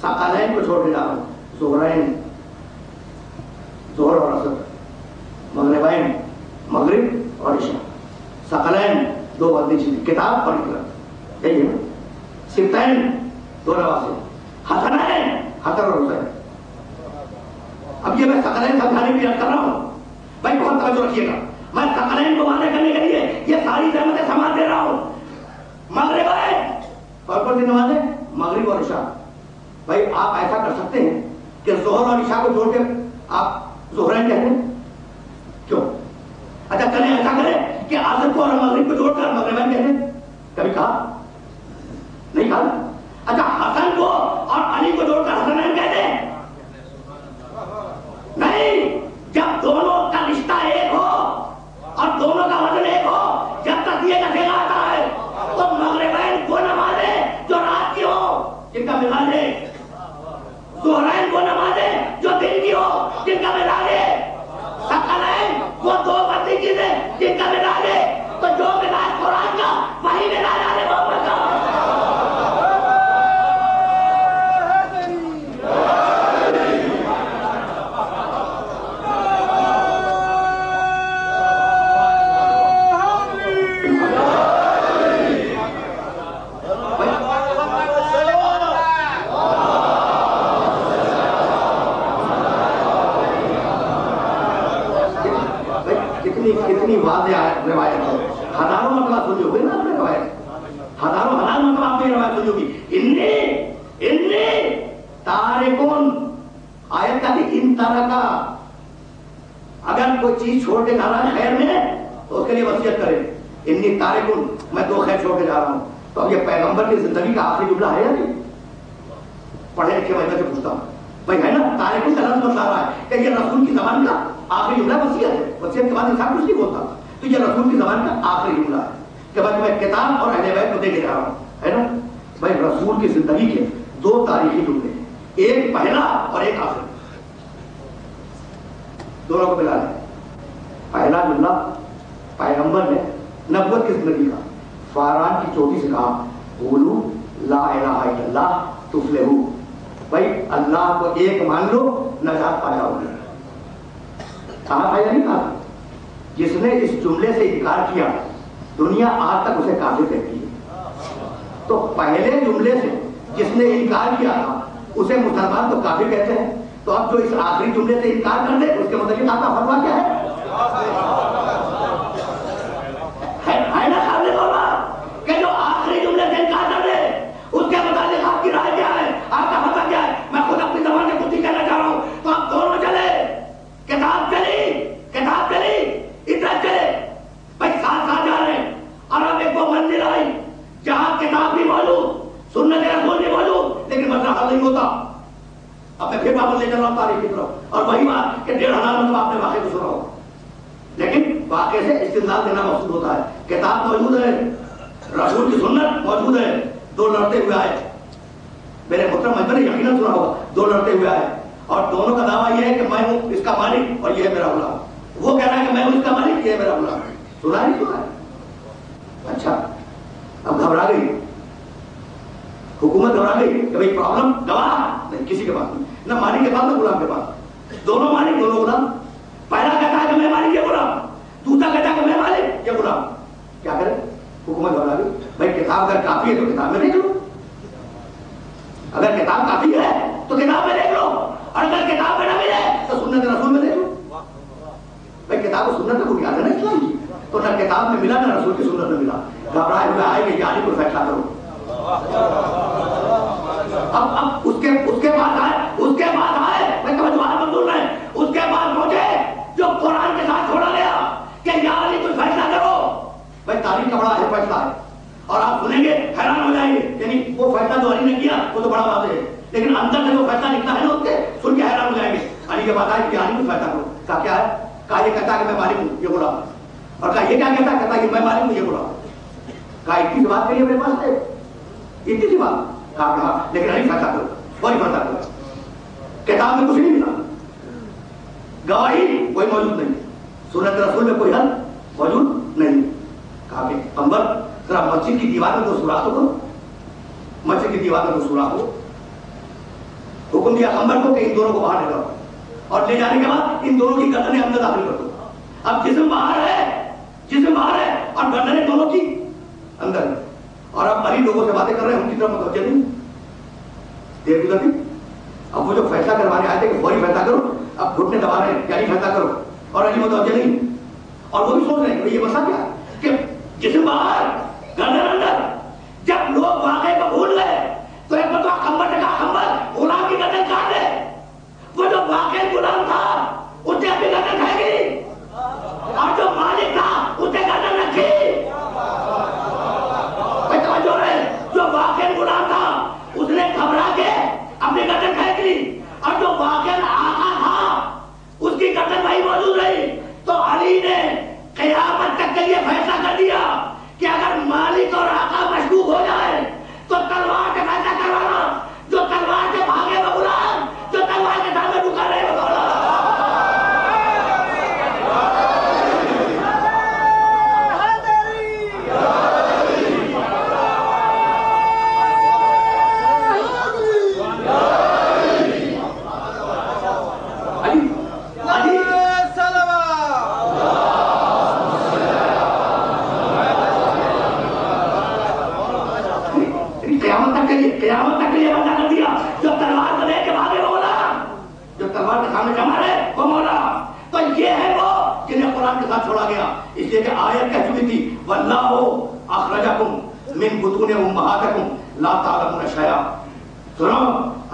ثقلین کو چھوڑ کے جا رہا ہوں. ظہرین، ظہر اور عصر، مغربین، مغرب اور عشاء. ثقلین دو وزنی چیزیں، کتاب اور اقرا. یہی ہے. سبتین دو نواسے، حسنین حسن اور حسین. اب یہ میں ثقلین سمجھانے کی یاد کر رہا ہوں. بھائی بہت توجہ رکھیے گا. میں ثقلین کو واضح کرنے کے لیے یہ ساری زحمتیں سماج دے رہا ہوں. مغرب ہے، کون سی نمازیں؟ مغرب اور عشاء. بھائی آپ ایسا کر سکتے ہیں کہ ظہر اور عشاء کو چھوڑ کے آپ ظہرین کہتے ہیں؟ کیوں؟ اچھا چلیں ایسا کریں کہ عصر کو اور مغرب کو چھوڑ کر مغربین کہتے ہیں. کبھی کہا نہیں کہا؟ اچھا حسن کو اور علی کو جوڑ کر حسنین کہتے ہیں؟ نہیں، جب دونوں کا رشتہ ایک ہو اور دونوں کا وزن ایک ہو، جب تک یہ کا ٹھیکہ آتا ہے تو مغربین وہ نمازیں جو رات کی ہو جن کا مزاج ہے، ظہرین وہ نمازیں جو دن کی ہو جن کا مزاج ہے، ثقلین وہ دو بڑی چیزیں جن کا مزاج ہے. تو جو مزاج قرآن کا وہی مزاج آل محمد کا. کتنی واضح روایت ہے، ہزاروں مرتبہ سنی ہوگی نا آپ نے روایت، ہزار مرتبہ آپ نے روایت سنی ہوگی. انی تارکون آیت کا ان طرح کا، اگر کوئی چیز چھوڑ کے جا رہا ہے خیر میں تو اس کے لیے وصیت کرے. انی تارکون، میں دو خیر چھوڑ کے جا رہا ہوں. تو اب یہ پیغمبر کی زندگی کا آخری جملہ ہے یا نہیں؟ پڑھے لکھے میں سے پوچھتا ہوں بھائی، ہے نا؟ تارکون کا لفظ بتا رہا ہے کہ یہ رسول کی زبان کا آخری جملہ وصیت ہے. وصیت کے بعد انسان کچھ نہیں بولتا، تو یہ رسول کی زبان کا آخری جملہ ہے کہ بھائی میں کتاب اور اہل بیت کو دے کے جا رہا ہوں، ہے نا؟ بھائی رسول کی زندگی کے دو تاریخی جملے ہیں، ایک پہلا اور ایک آخری، دونوں کو ملا لیں. پہلا جملہ پیغمبر نے نبوت کی زندگی کا فاران کی چوٹی سے کہا، قولوا لا الہ الا اللہ تفلحوا. بھائی اللہ کو ایک مان لو نجات پا جاؤ گے. کہا تھا یا نہیں کہا؟ جس نے اس جملے سے انکار کیا دنیا آج تک اسے کافر کہتی ہے. تو پہلے جملے سے جس نے انکار کیا تھا اسے مسلمان تو کافر کہتے ہیں. تو اب جو اس آخری جملے سے انکار کر دے اس کے متعلق آپ کا فتویٰ کیا ہے؟ نا صاحب نے کہ جو آخری جملے سے انکار کر دے اس کے متعلق آپ کی رائے کیا ہے، آپ کا فتویٰ کیا ہے؟ میں خود اپنی زبان سے کچھ ہی کہنا چاہ رہا ہوں. تو اب دونوں چلے، کتاب چلی عزت چلے. بھائی ساتھ ساتھ جا رہے ہیں اور اب ایک وہ منزل آئی جہاں کتاب بھی موجود، سنت رسول بھی موجود، لیکن مسئلہ حل نہیں ہوتا. اب میں پھر واپس لے چل رہا ہوں تاریخ کی طرف، اور وہی بات کہ 1500 مرتبہ آپ نے واقعے کو سنا ہوگا، لیکن واقعے سے استدلال دینا مقصود ہوتا ہے. کتاب موجود ہے، رسول کی سنت موجود ہے. دو لڑتے ہوئے آئے، میرے محترم مجمع نے یقیناً سنا ہوگا، دو لڑتے ہوئے آئے اور دونوں کا دعویٰ یہ ہے کہ میں ہوں اس کا مالک اور یہ ہے میرا غلام. وہ کہہ رہا ہے کہ میں ہوں اس کا مالک، یہ ہے میرا غلام. سنا نہیں سنا ہے؟ اچھا اب گھبرا گئی حکومت، گھبرا گئی کہ بھائی پرابلم گواہ نہیں کسی کے پاس نہیں، نہ مالک کے پاس نہ غلام کے پاس. دونوں مالک دونوں غلام. پہلا کہتا ہے کہ میں مالک یہ غلام، دوسرا کہتا ہے کہ میں مالک یہ غلام. کیا کرے؟ حکومت گھبرا گئی. بھائی کتاب اگر کافی ہے تو کتاب میں دیکھ لو، اگر کتاب کافی ہے تو کتاب میں دیکھ لو، اور اگر کتاب میں نہ ملے تو سنت رسول میں دیکھ لو. بھائی کتاب و سنت کو بنیاد ہے نا اسلام کی، تو نہ کتاب میں ملا نہ رسول کی سنت میں ملا. گھبرائے ہوئے آئے کہ جانی کو فیصلہ کرو. اب اس کے بعد آئے میں کہا جواب منظور ہے. اس کے بعد مجھے جو قرآن کے ساتھ چھوڑا گیا کہ یا علی کچھ فیصلہ کرو. بھائی تاریخ کا بڑا اہم فیصلہ ہے اور آپ سنیں گے حیران ہو جائیں گے. یعنی وہ فیصلہ جو علی نے کیا وہ تو بڑا واضح ہے، لیکن اندر سے جو فیصلہ نکلا ہے نا اس سے سن کے حیران ہو جائیں گے. علی کے بعد آئے کہ علی کچھ فیصلہ کرو. کہا کیا ہے؟ کہا یہ کہتا ہے کہ میں مالک ہوں یہ غلام. اور کہا یہ کیا کہتا ہے؟ کہتا ہے کہ میں مالک ہوں یہ غلام. کہا اتنی سی بات کہیے میرے پاس ہے، اتنی سی بات. کہا لیکن علی فیصلہ کرو، وہی فیصلہ کرو. کتاب میں کچھ نہیں ملا، گواہی کوئی موجود نہیں، سنت رسول میں کوئی حل موجود نہیں. کہا کہ پیغمبر ذرا مسجد کی دیوار میں کو سوراخ تو کرو، مسجد کی دیوار میں کو سوراخ ہو. حکم دیا پیغمبر کو کہ ان دونوں کو باہر لے جاؤ اور لے جانے کے بعد ان دونوں کی گردنیں اندر داخل کر دو. اب جسم باہر ہے اور گردنیں دونوں کی اندر ہے. اور اب علی لوگوں سے باتیں کر رہے ہیں، ان کی طرف متوجہ نہیں. دیر گزر گئی. اب وہ جو فیصلہ کروانے آئے تھے کہ فوری فیصلہ کرو، اب گھٹنے دبا رہے ہیں کہ علی فیصلہ کرو، اور علی متوجہ نہیں. اور وہ بھی سوچ رہے ہیں کہ یہ مسئلہ کیا ہے کہ جسم باہر گردن اندر. جب لوگ واقعے کو بھول گئے تو ایک مرتبہ پیغمبر نے کہا پیغمبر غلام کی گردن کاٹ دے. وہ جو واقعی غلام تھا اس نے اپنی گردن پھینکی اور جو مالک تھا اس نے گردن رکھی. واقعہ غلام تھا اس نے گھبرا کے اپنی گردن پھینک لی، اور جو واقعہ آقا تھا اس کی گردن وہی موجود رہی. تو علی نے قیامت تک کے لیے فیصلہ کر دیا کہ اگر مالک اور آقا مشکوک ہو جائے تو تلوار کا فیصلہ کروانا، جو تلوار کے بھاگے وہ غلام، جو تلوار کے سامنے رکا رہے وہ غلام. قیامت تک کے لیے وعدہ کر دیا، جو تلوار کو لے کے بھاگے وہ مولا، جو تلوار کے سامنے جمع رہے وہ مولا. تو یہ ہے وہ جنہیں قرآن کے ساتھ چھوڑا گیا، اس لیے کہ آیت کہہ چکی تھی وَاللَّهُ أَخْرَجَكُم مِّن بُطُونِ أُمَّهَاتِكُم لَا تَعْلَمُونَ شَيْئًا. سنو،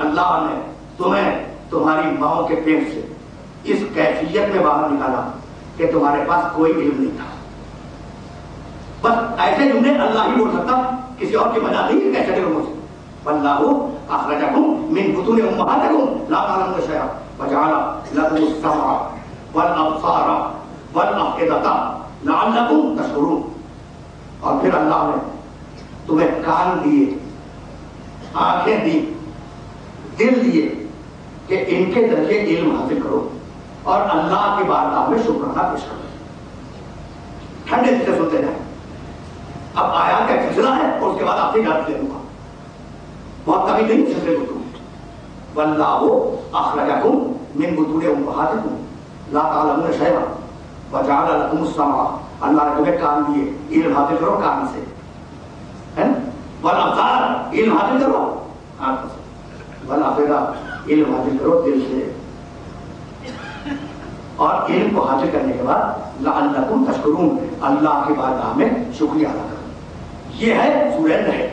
اللہ نے تمہیں تمہاری ماؤں کے پیٹ سے اس کیفیت میں باہر نکالا کہ تمہارے پاس کوئی علم نہیں تھا. بس ایسے جملے اللہ ہی بول سکتا، کسی اور کی مدد نہیں کہہ سکے لوگوں سے. واللہ اخرجکم من بطون امہاتکم لا تعلمون شیئا وجعل لکم السمع والابصار والافئدۃ لعلکم تشکرون. اور پھر اللہ نے تمہیں کان دیے، آنکھیں دی، دل دیے کہ ان کے ذریعے علم حاصل کرو اور اللہ کی بارگاہ میں شکرانہ پیش کرو. ٹھنڈے دل سے سنتے جائیں. اب آیات کا سلسلہ ہے اور اس کے بعد آپ سے یاد دے دوں گا، بہت کبھی نہیں سلسلے کو. واللہ اخرجکم من بطون امہاتکم لا تعلمون شیئا وجعل لکم السمع، اللہ نے تمہیں کان دیے، علم حاصل کرو کان سے، والابصار علم حاصل کرو آنکھ سے، والافئدۃ علم حاصل کرو دل سے. اور علم کو حاصل کرنے کے بعد لعلکم تشکرون، اللہ کی بارگاہ میں شکریہ ادا کرو. یہ ہے سورہ نحل.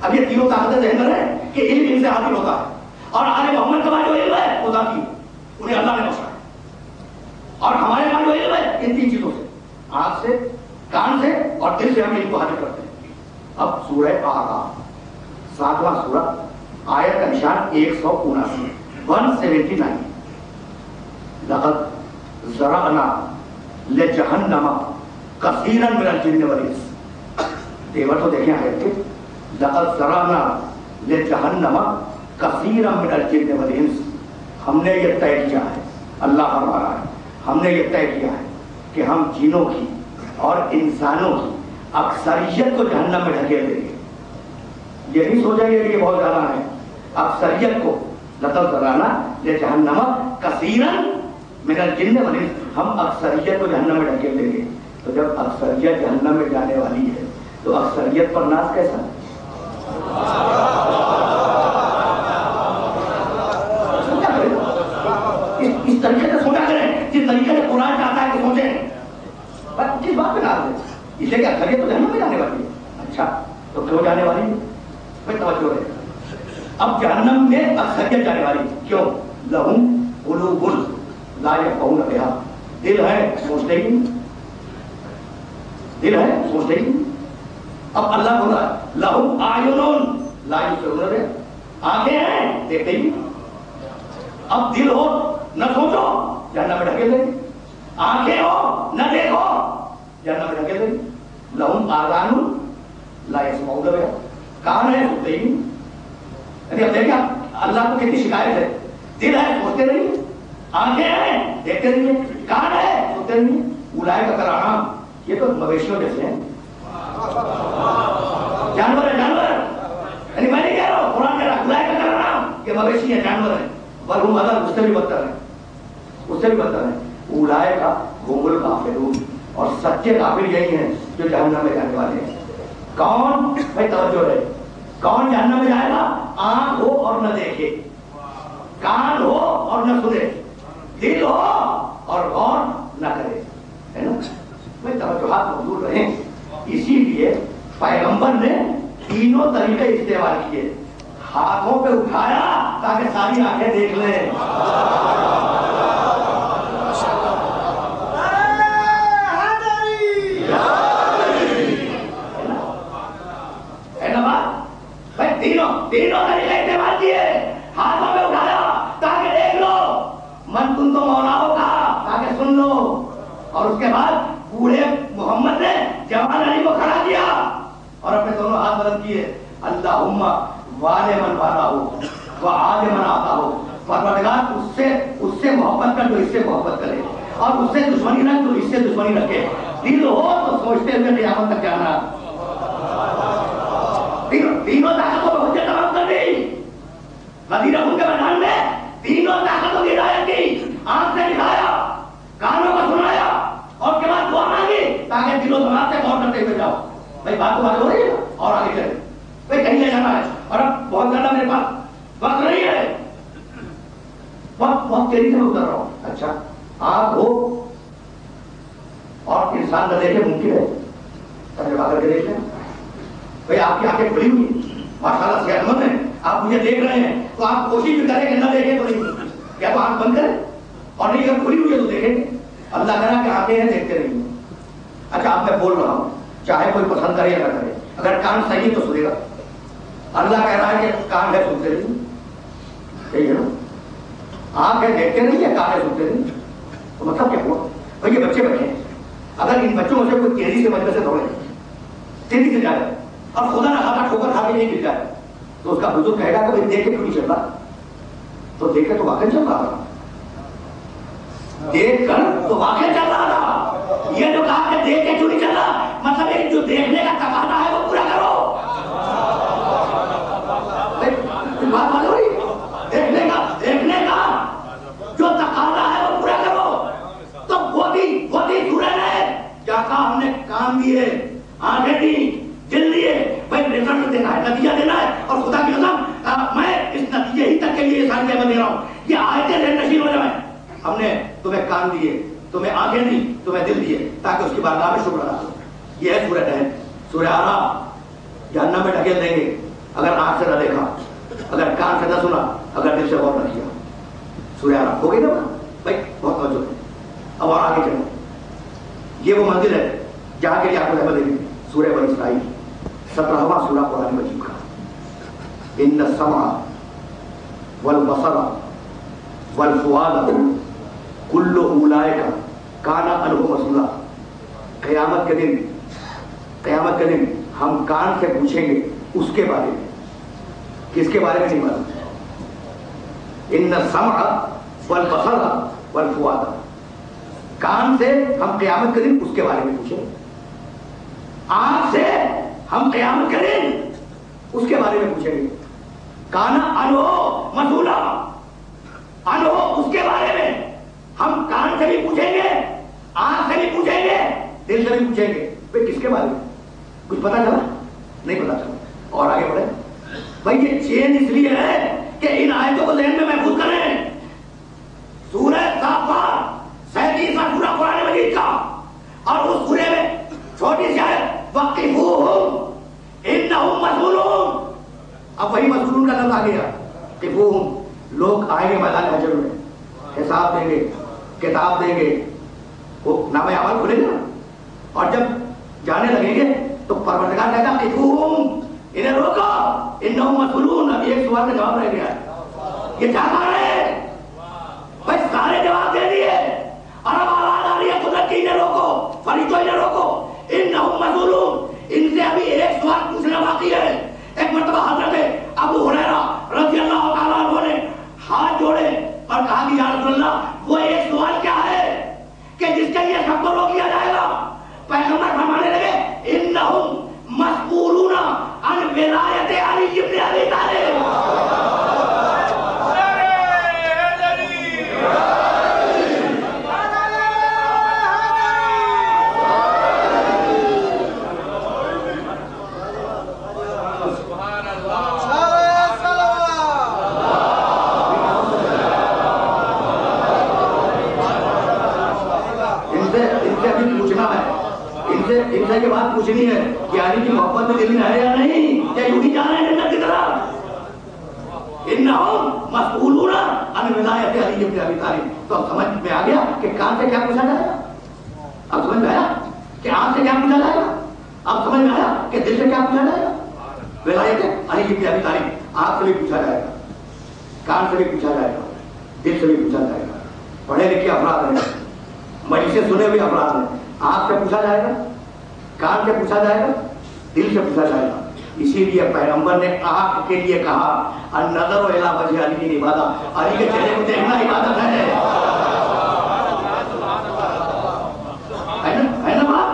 اب یہ تینوں طاقتیں ذہن میں رہیں کہ علم ان سے حاصل ہوتا ہے، اور آل محمد کا جو علم ہے وہ ذاتی، انہیں اللہ نے بخشا ہے. اور ہمارے پاس جو علم ہے ان تین چیزوں سے، آنکھ سے، کان سے اور دل سے ہم علم کو حاصل کرتے ہیں. اب سورہ اعراف 7واں سورہ، آیت کا نشان 179 179. لقد ذرأنا لجہنم کثیرا من الجن والانس. تیور تو دیکھیں آیت کے، لقد ذرأنا لجہنم کثیرا من الجن والانس. ہم نے یہ طے کیا ہے، اللہ فرما رہا ہے، ہم نے یہ طے کیا ہے کہ ہم جنوں کی اور انسانوں کی اکثریت کو جہنم میں ڈھکیل دیں گے. یہ نہیں سوچیں گے کہ یہ بہت زیادہ ہے، اکثریت کو لقد ذرأنا لجہنم کثیرا من الجن والانس، ہم اکثریت کو جہنم میں ڈھکیل دیں گے. تو جب اکثریت جہنم میں جانے والی ہے تو اکثریت پر ناز کیسا؟ اس طریقے سے سوچا کریں جس طریقے سے قرآن چاہتا ہے کہ سوچیں. بس کس بات پہ ناز ہے؟ اس لیے کہ اکثریت تو جہنم میں جانے والی ہے. اچھا تو کیوں جانے والی ہے؟ بھائی توجہ ہے. اب جہنم میں اکثریت جانے والی کیوں؟ لہم قلوب لا یفقہون بہا، دل ہے سوچتے ہی نہیں، دل ہے سوچتے ہی نہیں. اب اللہ بولا لہم اعین لا یبصرون بہا، آنکھیں ہیں دیکھتے ہی نہیں. اب دل ہو نہ سوچو جہنم میں ڈھکیل دیں گے، آنکھیں ہو نہ دیکھو جہنم میں ڈھکیل دیں گے. لہم آذان لا یسمعون بہا، کان ہے سنتے ہی نہیں. یعنی اب دیکھیں اللہ کو کتنی شکایت ہے، دل ہے سوچتے نہیں، آنکھیں ہیں دیکھتے نہیں ہیں، کان ہے سنتے نہیں. اولئک کالانعام، یہ تو مویشیوں جیسے ہیں، جانور ہے جانور. یعنی میں نہیں کہہ رہا ہوں، قرآن کہہ رہا اولئک کالانعام، یہ مویشی ہیں جانور ہیں، بل ہم اضل، اس سے بھی بدتر ہیں، اس سے بھی بدتر ہیں. اولئک هم الغافلون، اور سچے کافر یہی ہیں جو جہنم میں جانے والے ہیں. کون؟ بھائی توجہ رہے، کون جہنم میں جائے گا؟ آنکھ ہو اور نہ دیکھے، کان ہو اور نہ سنے، دل ہو اور غور نہ کرے، ہے نا. بھائی توجہات موجود رہیں. اسی لیے پیغمبر نے تینوں طریقے استعمال کیے. ہاتھوں پہ اٹھایا تاکہ ساری آنکھیں دیکھ لیں، تینوں طریقے استعمال کیے، ہاتھوں میں اٹھایا تاکہ دیکھ لو، من تم تو مولاؤ کہا تاکہ سن لو، اور اس کے بعد بوڑھے محمد نے جوان علی کو کھڑا کیا اور اپنے دونوں ہاتھ بلند کیے، اللہم والے من والا ہو وہ آج من آتا ہو، پروردگار اس سے محبت کر جو اس سے محبت کرے، اور اس سے دشمنی رکھ جو اس سے دشمنی رکھے، دل ہو تو سوچتے ہوئے قیامت تک جانا۔ تینوں طاقتوں کو حجت تمام کر دی، غدیر خون کے میدان میں تینوں طاقتوں کی ہدایت کی، آنکھ سے دکھایا، کانوں کو سنایا، اور اس کے بعد دعا مانگی تاکہ دل و دماغ سے غور کرتے ہوئے جاؤ، بھائی بات تو آگے ہو رہی ہے اور آگے چلے، بھائی کہیں لے جانا ہے، اور اب بہت زیادہ میرے پاس وقت نہیں ہے، بہت تیزی سے میں اتر رہا ہوں۔ اچھا آنکھ ہو اور انسان نہ دیکھے ممکن ہے، تجربہ کر کے دیکھ لیں، بھائی آپ کی آنکھیں کھلی ہوئی ماشاء اللہ صحت مند ہیں، آپ مجھے دیکھ رہے ہیں تو آپ کوشش بھی کریں کہ نہ دیکھیں تو نہیں، یا تو آنکھ بند کریں، اور نہیں اگر کھلی ہوئی ہے تو دیکھیں گے، اللہ کرا کہ آنکھیں ہیں دیکھتے رہیں۔ اچھا آپ میں بول رہا ہوں، چاہے کوئی پسند کرے یا نہ کرے، اگر کان صحیح ہے تو سنے گا، اللہ کہہ رہا ہے کہ کان ہے سنتے رہیے، صحیح ہے نا، آنکھ ہے دیکھتے نہیں یا کان ہے سنتے نہیں، تو مطلب کیا ہوا؟ بھائی یہ بچے بیٹھے ہیں، اگر ان بچوں سے کوئی تیزی سے مجلس سے دوڑے، تیزی سے جائے اور خدا نہ خاصا ٹھوکر کھا کے نہیں گر جائے، تو اس کا بزرگ کہے گا کہ بھائی دیکھ کے کیوں نہیں چل رہا؟ تو دیکھے تو واقعی چل رہا تھا، دیکھ کر تو واقعی چل رہا تھا، یہ جو کہا کہ دیکھ کے کیوں نہیں چل رہا، مطلب ایک جو دیکھنے کا تقاضا ہے وہ پورا کرو، بات معلوم ہوئی؟ دیکھنے کا جو تقاضا ہے وہ پورا کرو، تو وہ بھی سورہ نے کیا کہا، ہم نے کان دیے، آنکھیں دی، دل دیے، بھائی رزلٹ دینا ہے، نتیجہ دینا ہے، اور خدا کی قسم میں اس نتیجے ہی تک کے لیے یہ ساری نعمت دے رہا ہوں، یہ آیتیں ذہن نشین ہو جائیں، ہم نے تمہیں کان دیے، تمہیں آنکھیں دی، تمہیں دل دیے، تاکہ اس کی بارگاہ میں شکر ادا کرو۔ یہ ہے سورہ اعراف، سورہ اعراف جہنم میں ڈھکیل دیں گے اگر آنکھ سے نہ دیکھا، اگر کان سے نہ سنا، اگر دل سے غور نہ کیا۔ سورہ اعراف ہو گئی نا بھائی، بہت توجہ ہے، اب اور آگے چلیں، یہ وہ منزل ہے جہاں کے لیے آپ کو رحمت دیں گے۔ سورہ بنی اسرائیل 17واں سورہ قرآن مجید کا، ان السمع والبصر والفؤاد کل اولئک کان عنہ مسئولہ۔ قیامت کے دن ہم کان سے پوچھیں گے اس کے بارے میں، کس کے بارے میں نہیں معلوم، ان السمع والبصر والفؤاد، کان سے ہم قیامت کے دن اس کے بارے میں پوچھیں، آنکھ سے ہم قیامت کے دن اس کے بارے میں پوچھیں گے، کانا انہو مسئولہ، انہو اس کے بارے میں ہم کان سے بھی پوچھیں گے، آنکھ سے بھی پوچھیں گے، دل سے بھی پوچھیں گے، بھئی کس کے بارے میں کچھ پتا چلا؟ نہیں پتا چلا۔ اور آگے بڑھیں بھائی، یہ چین اس لیے ہے کہ ان آیتوں کو ذہن میں محفوظ کریں۔ سورہ صافات 37واں سورہ قرآن مجید کا، اور اس سورے میں چھوٹی سی آیت وقفوہم انہم مسئولون، اب وہی مسئولون کا لفظ آ گیا، قفوہم، لوگ آئیں گے میدان حشر میں، حساب دیں گے، کتاب دیں گے، وہ نامہ اعمال کھلے گا، اور جب جانے لگیں گے تو پروردگار کہتا قفوہم، انہیں روکو، انہم مسئولون۔ اب ایک سوال کا جواب رہ گیا، یہ چاہتا ہے بھائی سارے جواب دے دیے، اور اب آواز آ رہی ہے قدرت کی، انہیں روکو، فرشتوں انہیں روکو، انہم مسئولون، ان سے ابھی ایک سوال پوچھنا باقی ہے۔ ایک مرتبہ حضرت ابو ہریرہ رضی اللہ تعالیٰ عنہ نے ہاتھ جوڑے اور کہا کہ یا رسول اللہ وہ ایک سوال کیا ہے کہ جس کے لیے سب کو روک لیا جائے گا؟ پیغمبر فرمانے لگے انہم مسئولون عن ولایت علی بن ابی طالب۔ ان سے کے بعد پوچھنی ہے کہ علی کی محبت میں دل ہے یا نہیں، کیا یوں ہی جا رہے ہیں جنت کی طرف؟ انہم مسئولون عن ولایت علی بن ابی طالب۔ تو اب سمجھ میں آ گیا کہ کان سے کیا پوچھا جائے گا، اب سمجھ میں آیا کہ آنکھ سے کیا پوچھا جائے گا، اب سمجھ میں آیا کہ دل سے کیا پوچھا جائے گا، ولایت علی ابن ابی طالب آنکھ سے بھی پوچھا جائے گا, کان سے بھی پوچھا جائے گا, دل سے بھی پوچھا جائے گا. پڑھے لکھے افراد ہیں, مجلس سنے ہوئے افراد ہیں, آنکھ سے پوچھا جائے گا, کان سے پوچھا جائے گا, دل سے پوچھا جائے گا. اسی لیے پیغمبر نے آنکھ کے لیے کہا النظر الی وجہ علی کی عبادت, علی کے چہرے کو دیکھنا عبادت ہے نا بات.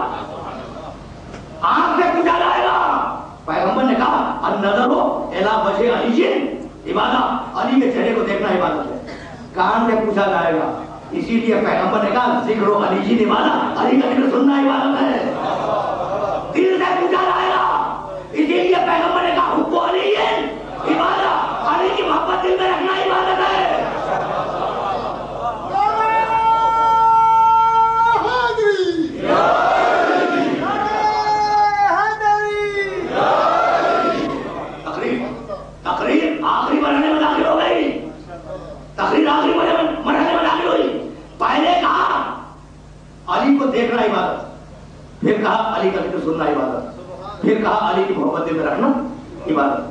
آنکھ سے پوچھا جائے گا, پیغمبر نے کہا النظر الی وجہ علی عبادت, علی کے چہرے کو دیکھنا عبادت ہے. کان سے پوچھا جائے گا, اسی لیے پیغمبر نے کہا ذکر علی عبادت, علی کا ذکر سننا عبادت ہے. دل سے پوچھا جائے گا, اسی لیے پیغمبر نے کہا حب علی عبادت, علی کی محبت دل میں رکھنا عبادت ہے. تقریر آخری مرحلے میں داخل ہو گئی, تقریر آخری مرحلے میں داخل ہوئی. پہلے کہا علی کو دیکھنا عبادت, پھر کہا علی کا ذکر سننا عبادت, پھر کہا علی کی محبت دل میں رکھنا عبادت.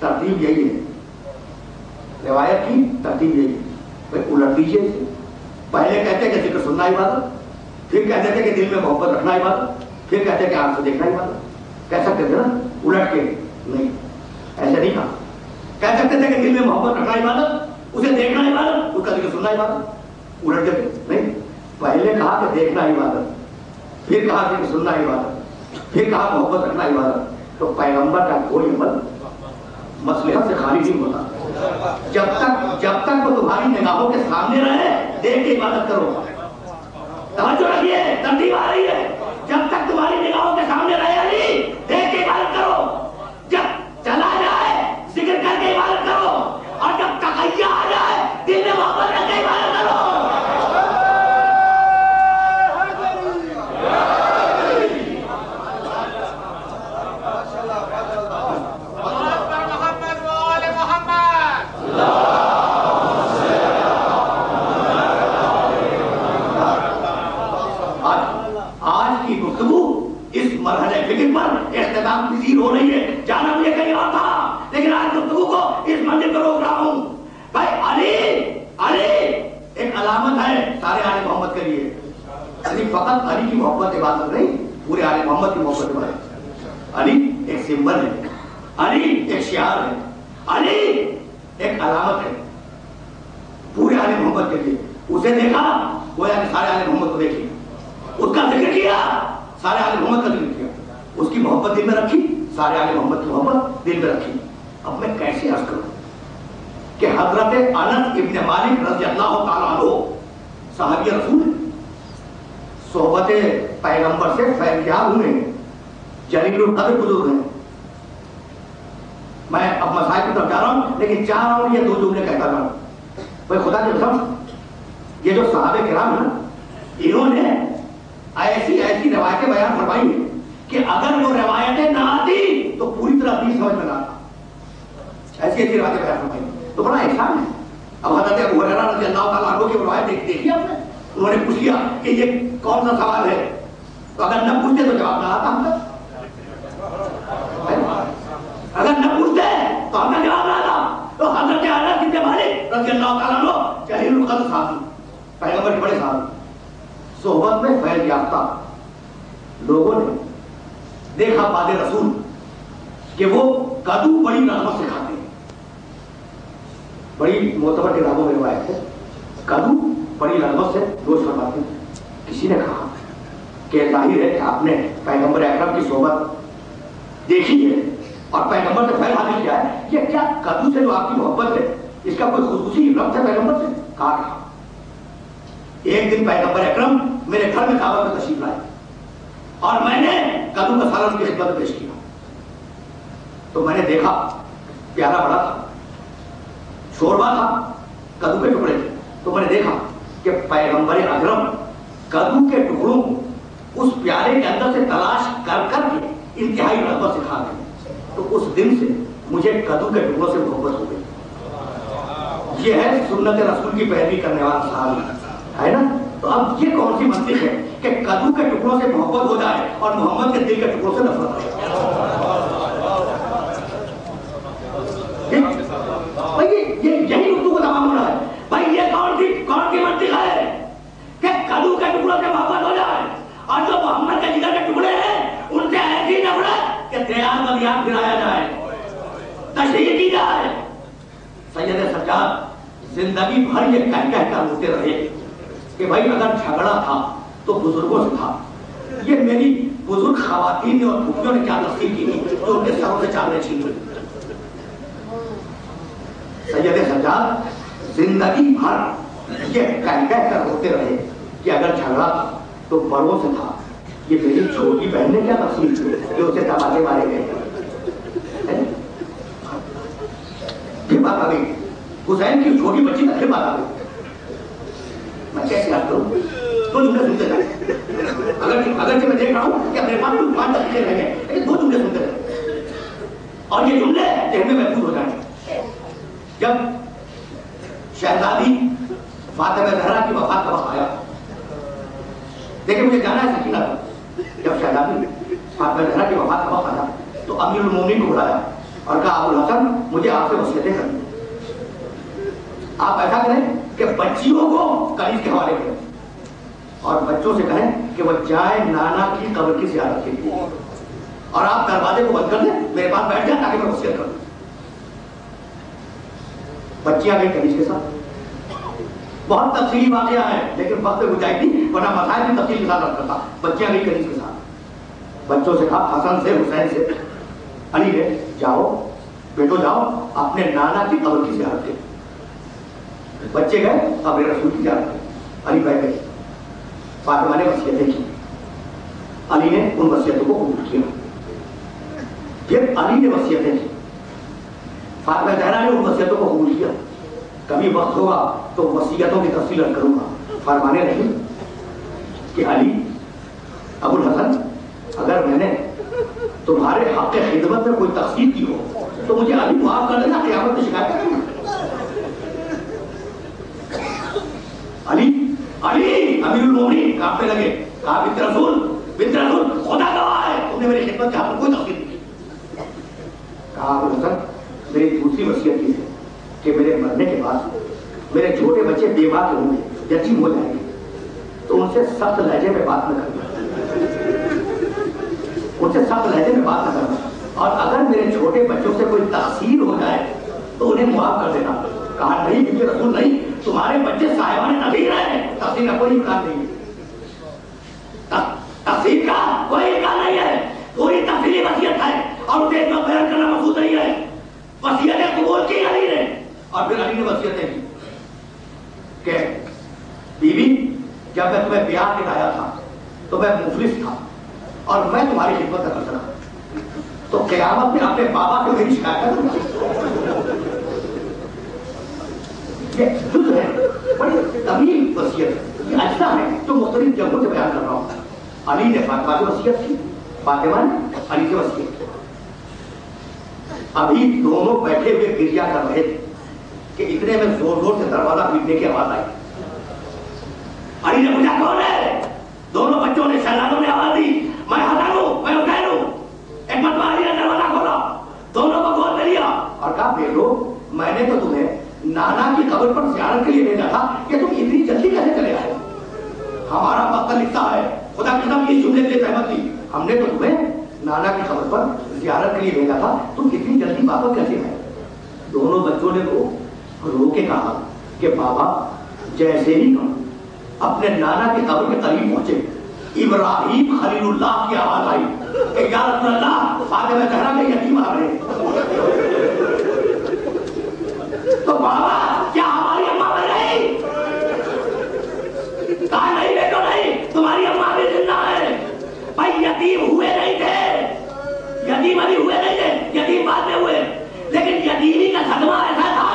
ترتیب یہی ہے, روایت کی ترتیب یہی ہے. الٹ دیجیے, پہلے کہتے کہ ذکر سننا عبادت, پھر کہتے تھے کہ دل میں محبت رکھنا عبادت, پھر کہتے کہ آنکھ سے دیکھنا عبادت. کہہ سکتے تھے نا الٹ کے, نہیں ایسے نہیں کہا. کہہ سکتے تھے کہ دل میں محبت رکھنا عبادت, اسے دیکھنا عبادت, اس کا ذکر سننا عبادت. الٹ کے نہیں, پہلے کہا کہ دیکھنا عبادت, پھر کہا ذکر سننا عبادت, پھر کہا محبت رکھنا عبادت. تو پیغمبر کا کوئی عمل مصلحت سے خالی نہیں ہوتا. جب تک وہ تمہاری نگاہوں کے سامنے رہے دیکھ کے عبادت کرو. توجہ رکھیے, ترتیب آ رہی ہے. جب تک تمہاری نگاہوں کے سامنے رہے علی دیکھ کے عبادت کرو, جب چلا جائے ذکر کر کے عبادت کرو, اور جب تقیہ آ جائے دل میں محبت رکھ کے عبادت کرو. مرحلے فکر پر اختتام پذیر ہو رہی ہے. جانا مجھے کہیں اور تھا, لیکن آج گفتگو کو اس منزل پر روک رہا ہوں. بھائی علی ایک علامت ہے سارے آل محمد کے لیے. علی فقط علی کی محبت عبادت نہیں, پورے آل محمد کی محبت عبادت. علی ایک سمبل ہے, علی ایک شعار ہے, علی ایک علامت ہے پورے آل محمد کے لیے. اسے دیکھا گویا کہ سارے آل محمد کو دیکھیے, اس کا ذکر کیا سارے آل محمد کا ذکر کیا, اس کی محبت دل میں رکھی سارے آل محمد کی محبت دل میں رکھی. اب میں کیسے عرض کروں کہ حضرت انس ابن مالک رضی اللہ تعالیٰ عنہ صحابی رسول صحبت پیغمبر سے فیضیاب ہوئے ہیں, جلیل القدر بزرگ ہیں. میں اب مسائل کی طرف جا رہا ہوں, لیکن چاہ رہا ہوں یہ دو جملے کہتا رہا ہوں. بھائی خدا کی قسم, یہ جو صحابہ کرام ہیں انہوں نے ایسی روایتیں بیان فرمائی ہیں کہ اگر وہ روایتیں نہ آتی تو پوری طرح دین سمجھ میں نہ آتا. ایسی روایتیں بیان فرمائی تو بڑا احسان ہے. اب حضرت ابو ہریرہ رضی اللہ تعالیٰ عنہ کی روایت دیکھی آپ نے, انہوں نے پوچھ لیا کہ یہ کون سا سوال ہے, تو اگر نہ پوچھتے تو جواب نہ آتا ہم تک, اگر نہ پوچھتے تو ہم نے جواب نہ آتا. تو حضرت انس بن مالک رضی اللہ تعالیٰ عنہ جلیل القدر صحابی, پیغمبر کے بڑے صحابی, صحبت میں فیض یافتہ لوگوں نے دیکھا بعد رسول کہ وہ کدو بڑی رغبت سے کھاتے ہیں. بڑی معتبر کتابوں میں روایت ہے, کدو بڑی رغبت سے روز فرماتے ہیں. کسی نے کہا کہ ظاہر ہے کہ آپ نے پیغمبر اکرم کی صحبت دیکھی ہے اور پیغمبر سے فیض حاصل کیا ہے, یہ کیا کدو سے جو آپ کی محبت ہے اس کا کوئی خصوصی ربط ہے پیغمبر سے؟ کہا ایک دن پیغمبر اکرم میرے گھر میں دعوت میں تشریف لائے اور میں نے کدو کا سالن کی خدمت پیش کیا. تو میں نے دیکھا پیارا بڑا تھا, شوربا تھا, کدو کے ٹکڑے تھے. تو میں نے دیکھا کہ پیغمبر اکرم کدو کے ٹکڑوں اس پیالے کے اندر سے تلاش کر کر کے انتہائی رغبت سے کھا گئے. تو اس دن سے مجھے کدو کے ٹکڑوں سے محبت ہو گئی. یہ ہے سنت رسول کی پیروی کرنے والا صحابی, ہے نا. تو اب یہ کون سی منطق ہے کہ کدو کے ٹکڑوں سے محبت ہو جائے اور محمد کے دل کے ٹکڑوں سے نفرت ہو جائے؟ تشریح کی جائے. سید سجاد زندگی بھر یہ کہہ کر روتے رہے کہ بھائی اگر جھگڑا تھا تو بزرگوں سے تھا. یہ میری بزرگ خواتین اور پھوپھیوں نے کیا تقسیم کی تھی جو ان کے سروں سے چادریں چھین لی. سید سجاد زندگی بھر یہ کہہ کر روتے رہے کہ اگر جھگڑا تھا تو بڑوں سے تھا. یہ میری چھوٹی بہن نے کیا تقسیم کی جو اسے تباہے مارے گئے. پھر بات آ گئی حسین کی چھوٹی بچی تک. پھر بات آ گئی میں کیسے یاد کروں؟ دو جملے سنتے رہے. اگرچہ میں دیکھ رہا ہوں کہ اپنے پاس 5 دقیقے رہ گئے لیکن 2 جملے سنتے رہے اور یہ جملے ذہن میں محفوظ ہو جائیں. جب شہزادی فاطمہ زہرا کی وفات کا وقت آیا, دیکھیں مجھے جانا ہے سکینہ کو. جب شہزادی فاطمہ زہرا کی وفات کا وقت آیا تو امیر المومنین کو بلایا اور کہا ابو الحسن مجھے آپ سے وصیتیں کرنی. آپ ایسا کریں کہ بچیوں کو کنیز کے حوالے کریں اور بچوں سے کہیں کہ وہ جائیں نانا کی قبر کی زیارت کے لیے, اور آپ دروازے کو بند کر دیں, میرے پاس بیٹھ جائیں تاکہ میں وصیت کروں. بچیاں گئی کنیز کے ساتھ. بہت تفصیلی واقعہ ہے لیکن وقت میں گنجائش نہیں ورنہ مسائل بھی تفصیل کے ساتھ رکھ کرتا. بچیاں گئی کنیز کے ساتھ. بچوں سے کہا حسن سے حسین سے علی نے جاؤ بیٹو جاؤ اپنے نانا کی قبر کی زیارت کے. بچے گئے قبر رسول کی زیارت کی. علی بیٹھ گئے. فاطمہ نے وصیتیں کی. علی نے ان وصیتوں کو قبول کیا. پھر علی نے وصیتیں کی. فاطمہ زہرا نے ان وصیتوں کو قبول کیا. کبھی وقت ہوگا تو وصیتوں کی تفصیل کروں گا. فرمانے نہیں کہ علی ابو الحسن اگر میں نے تمہارے حق خدمت میں کوئی تقصیر کی ہو تو مجھے علی معاف کر دینا, قیامت میں شکایت کرنا. علی علی امیر المومنین کانپنے لگے. کہا بنت رسول خدا گواہ ہے تم نے میری خدمت کے حق میں کوئی تقصیر نہیں کی. کہا ابو الحسن میری دوسری وصیت یہ ہے کہ میرے مرنے کے بعد میرے چھوٹے بچے بے ماں کے ہوں گے, یتیم ہو جائیں گے, تو ان سے سخت لہجے میں بات نہ کرنا. ان سے سخت لہجے میں بات نہ کرنا. اور اگر میرے چھوٹے بچوں سے کوئی تقصیر ہو جائے تو انہیں معاف کر دینا. کہا نہیں کیونکہ رسول نہیں, تمہارے بچے صاحبان نبی رہے, تقصیر کا کوئی امکان نہیں ہے. تقصیر کا کوئی امکان نہیں ہے. پوری تفصیلی وصیت ہے اور اسے اتنا بیان کرنا مقصود نہیں ہے. وصیتیں قبول کی علی نے اور پھر علی نے وصیتیں کی کہ بیوی جب میں تمہیں بیاہ کے لایا تھا تو میں مفلس تھا اور میں تمہاری خدمت کر سکا, تو قیامت میں اپنے بابا کو میری شکایت کروں. یہ جز ہے, بڑی طویل وصیت ہے, یہ اجزا ہے جو مختلف جگہوں سے بیان کر رہا ہوں. علی نے فاطمہ کی وصیت کی, فاطمہ نے علی کی وصیت کی. ابھی دونوں بیٹھے ہوئے گریہ کر رہے تھے کہ اتنے میں زور زور سے دروازہ پیٹنے کی آواز آئی. علی نے پوچھا کون ہے؟ دونوں بچوں نے شہزادوں نے آواز دی میں حسن ہوں, میں حسین ہوں. ایک مرتبہ علی نے دروازہ کھولا, دونوں کو گود میں لیا اور کہا بیٹو میں نے تو تمہیں نانا کی قبر پر زیارت کے لیے بھیجا تھا کہ تم اتنی جلدی کیسے چلے آئے؟ ہمارا وقت لکھتا ہے خدا کی قسم یہ جملے کے لیے سہمت تھی, ہم نے تو تمہیں نانا کی قبر پر زیارت کے لیے بھیجا تھا, تم اتنی جلدی واپس کیسے آئے؟ دونوں بچوں نے رو کے کہا کہ بابا جیسے ہی ہم اپنے نانا کی قبر کے قریب پہنچے ابراہیم خلیل اللہ کی آواز آئی کہ یا رسول اللہ فاطمہ زہرا کے یتیم آ رہے. تو بابا کیا ہماری اماں مر گئی؟ کہا نہیں بیٹو نہیں, تمہاری اماں بھی زندہ ہے. بھائی یتیم ہوئے نہیں تھے, یتیم ابھی ہوئے نہیں تھے, یتیم بعد میں ہوئے, لیکن یتیمی کا صدمہ ایسا تھا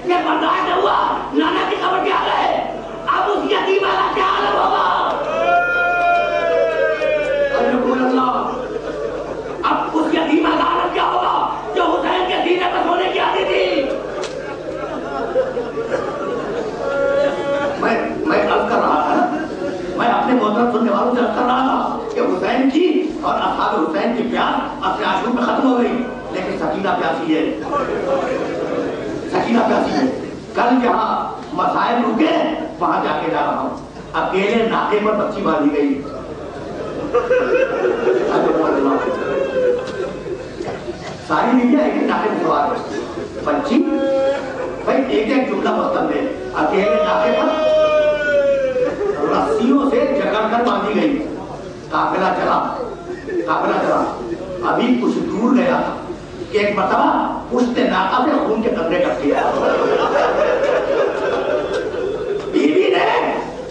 کہ برداشت نہ ہوا, نانا کی قبر پہ آ گئے. اب اس یتیمہ کا کیا عالم ہوگا؟ اب اس یتیمہ کا عالم کیا ہوگا جو حسین کے سینے پر سونے کی آتی تھی؟ میں عرض کر رہا تھا, میں اپنے محترم سننے والوں سے عرض کر رہا تھا کہ حسین کی اور اصحاب حسین کی پیاس اپنے عاشقوں میں ختم ہو گئی, لیکن سکینہ پیاسی ہے, سکینہ پیاسی ہے. کل جہاں مسائل رکے وہاں جا کے جا رہا ہوں. اکیلے ناکے پر بچی باندھی گئی. ساری بیویاں ایک ناکے پر سوار ہے. بچی بھائی ایک ایک جملہ مطلب ہے. اکیلے ناکے پر رسیوں سے جکڑ کر باندھی گئی. قافلہ چلا. ابھی کچھ دور گیا تھا کہ ایک مرتبہ پشت ناکہ سے خون کے قطرے کرتی ہے. بیوی نے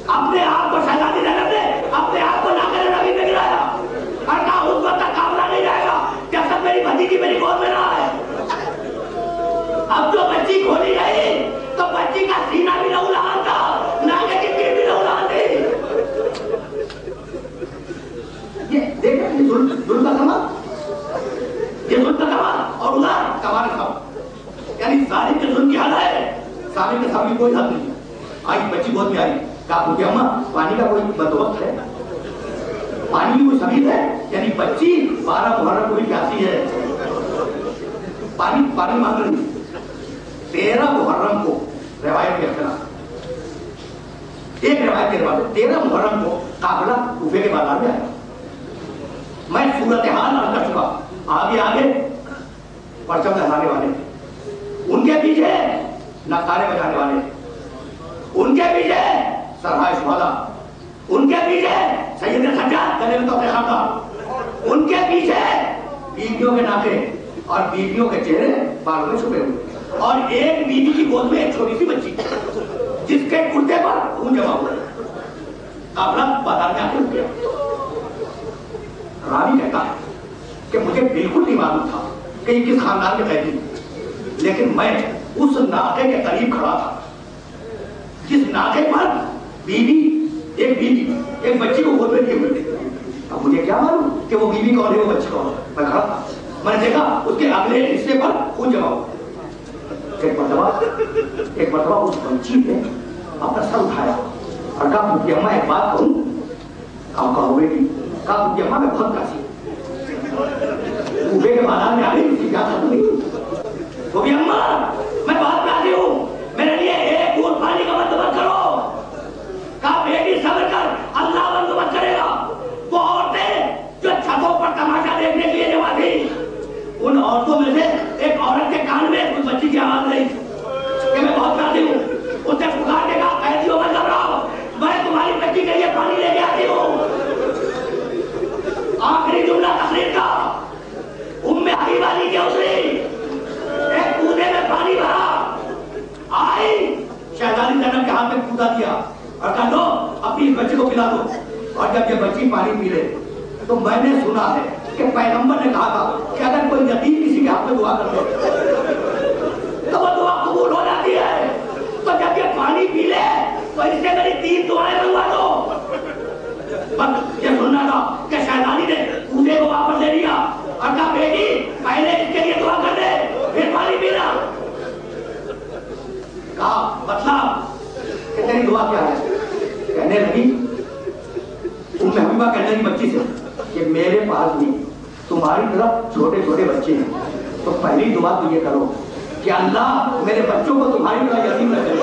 اپنے آپ کو شہزادی نگر نے اپنے آپ کو ناکے نبی میں گرایا اور کہا اس وقت تک قافلہ نہیں جائے گا جب تک میری بھتیجی میری گود میں نہ آئے. اب جو بچی کھولی گئی تو بچی کا سینہ بھی لہولہان تھا, ناکے کی پیٹ بھی لہولہان تھی. یہ دیکھیں یہ ظلم کا کمال, یہ ظلم کا کمال اور ادھر کمال کا کمال. یعنی ظالم کے ظلم کی حد ہے, ظالم کے سامنے کوئی حد نہیں. آئی بچی گود میں آئی, کہا مجھے اماں پانی کا کوئی بندوبست ہے, پانی کی کوئی سبیل ہے. یعنی بچی 12 محرم کو بھی پیاسی ہے, پانی مانگ رہی. 13 محرم کو روایت کے اختلاف, ایک روایت کے روایت 13 محرم کو قافلہ کوفے کے بازار میں آیا. میں صورتحال عرض کر چکا. آگے پرچم لہرانے والے, ان کے پیچھے نقارے بجانے والے, ان کے پیچھے سرحائے شہداء, ان کے پیچھے سید سجاد گلے میں توقع خاندان, ان کے پیچھے بیویوں کے ناکے اور بیویوں کے چہرے بالوں میں چھپے ہوئے, اور ایک بیوی کی گود میں ایک چھوٹی سی بچی جس کے کرتے پر خون جمع ہوا. قافلہ بازار میں آ کے رک گیا. راوی کہتا ہے کہ مجھے بالکل نہیں معلوم تھا کہ یہ کس خاندان کے قیدی, لیکن میں اس ناکے کے قریب کھڑا تھا جس ناکے پر ایک بچی کو گود میں لیے ہوئے تھے. اب مجھے کیا معلوم کہ وہ بیوی کون ہے وہ بچی کون ہے. میں کھڑا تھا, میں نے دیکھا اس کے اگلے حصے پر خون جمع ہوا. ایک مرتبہ اس بچی نے اپنا سر اٹھایا اور کہا مجھے اماں ایک بات کہوں. آپ کہو بیٹی. کہا مجھے اماں میں بہت پیاسی, کوفے کے بازار میں آ گئی, کسی پیاس ختم نہیں. وہ بھی اماں میں بہت پیاسی ہوں, میرے لیے ایک گھونٹ پانی کا بندوبست کرو. کہا بیٹی صبر کر, اللہ بندوبست کرے گا. وہ عورتیں جو چھتوں پر تماشا دیکھنے کے لیے جمع تھی, ان عورتوں میں سے ایک عورت کے کان میں اس بچی کی آواز رہی کہ میں بہت پیاسی ہوں. اس نے پکار کے کہا قیدیوں مت گھبراؤ, میں تمہاری بچی کے لیے پانی لے کے آتی ہوں. آخری جملہ تقریر کا ام حبیبہ لی کے اتری, ایک کودے میں پانی بھرا, آئی شہزادی زینب کے ہاتھ میں کودا دیا اور کہا لو اپنی اس بچی کو پلا دو. اور جب یہ بچی پانی پی لے تو میں نے سنا ہے کہ پیغمبر نے کہا تھا کہ اگر کوئی یتیم کسی کے ہاتھ میں دعا کر دے تو وہ دعا قبول ہو جاتی ہے. تو جب یہ پانی پی لے تو اس سے میری 3 دعائیں منگوا دو. بس یہ سننا تھا کہ شہزادی نے کودے کو واپس لے لیا اور کہا بیٹی پہلے اس کے لیے دعا کر دے پھر پانی پینا. کہا مطلب کہ تیری دعا کیا ہے؟ کہنے لگی ام حبیبہ کہنے لگی بچی سے کہ میرے پاس بھی تمہاری طرف چھوٹے چھوٹے بچے ہیں, تو پہلی دعا تو یہ کرو کہ اللہ میرے بچوں کو تمہاری طرح یتیم نہ کرے.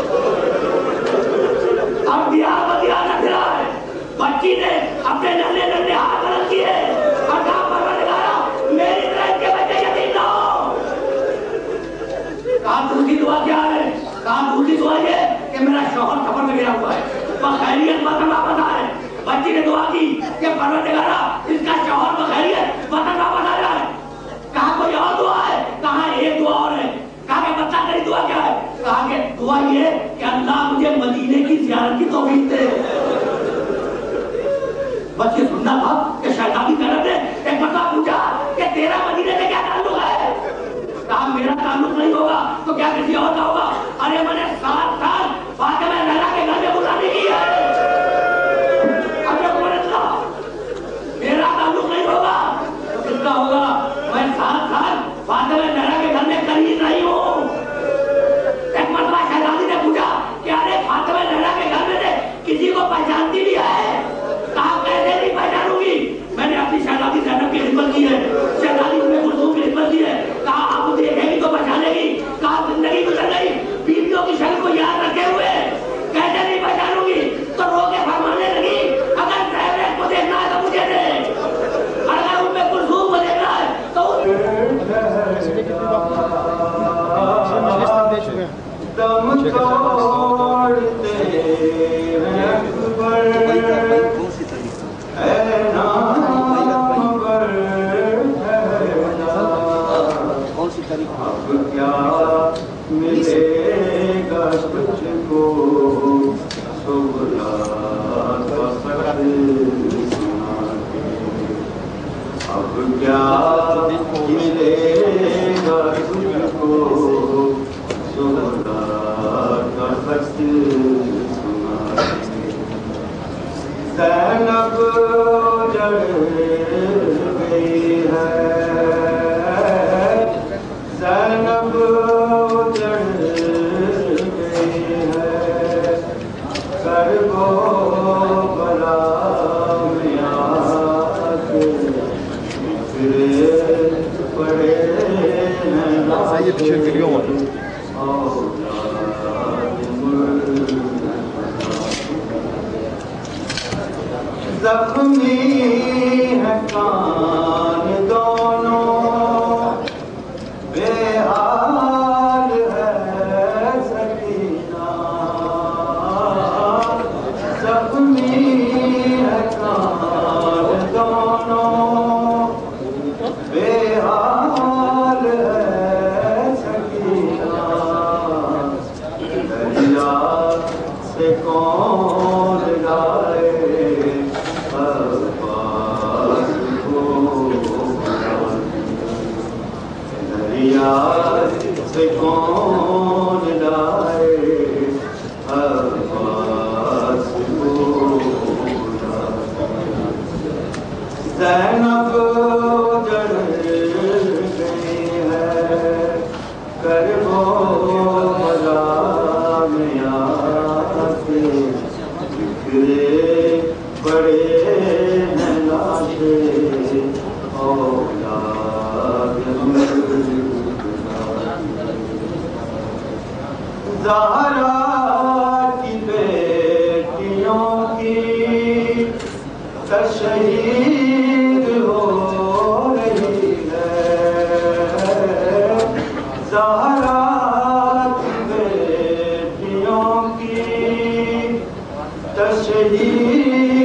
اب دیا نہ پھرا ہے. بچی نے اپنے ننھے ہاتھ بلند کیے اور کہا پروردگارا میری طرح کے بچے یتیم نہ ہو. کہا دوسری دعا کیا ہے؟ کہا دوسری دعا یہ کہ میرا شوہر سفر میں گیا ہوا ہے, بخیریت وطن واپس آئے. بچی نے دعا کی کہ پروردگارا اس کا شوہر بخیریت وطن واپس آ جائے. کہا کوئی اور دعا ہے؟ کہا ایک دعا اور ہے. کہا کہ بتا تیری دعا کیا ہے؟ کہا کہ دعا یہ کہ اللہ مجھے مدینے کی زیارت کی توفیق دے. بس یہ سننا تھا کہ شہزادی زینب نے ایک مرتبہ پوچھا کہ تیرا مدینے سے کیا تعلق ہے؟ کہا میرا تعلق نہیں ہوگا تو کیا کسی اور کا ہوگا. ارے میں نے 7 سال فاطمہ زہرا کے گھر میں گزارنے کی ہے. میرا تعلق نہیں ہوگا تو کس کا ہوگا؟ میں 7 سال فاطمہ زہرا کے گھر میں قریب نہیں ہوں. ایک مرتبہ شہزادی نے پوچھا کہ ارے فاطمہ زہرا کے گھر میں سے کسی کو پہچانتی بھی ہے؟ کہا کیسے نہیں پہچانوں گی, میں نے اپنی شہزادی زینب کی خدمت کی ہے, شہزادی ام کلثوم کی خدمت کی ہے. کہا آپ دیکھے گی تو پہچانے گی. کہا زندگی گزر گئی بیویوں کی شکل کو یاد رکھے ہوئے کیسے کیا ملے گا تجھ کو سغرا کا خط سنا کے، اب کیا ملے گا تجھ کو سغرا کا خط سنا کے۔ زینب جڑ گئی ہے، زینب جڑ گئی ہے، کرب و بلا میں آ کے بکھرے پڑے ہیں زخمی ہے کان دونوں، بے حال ہے سکینہ، زخمی ہے کان دونوں، بے حال ہے سکینہ، دریا سے کون لائے دریا سے کون لائے عباس کو، زینب جڑ گئی ہے، کرب و بلا میں آ کے بکھرے پڑے ہیں لاشے اولاد زہرا کی بیٹیوں کی تشہیر ہو رہی ہے، زہرا کی بیٹیوں کی تشہیر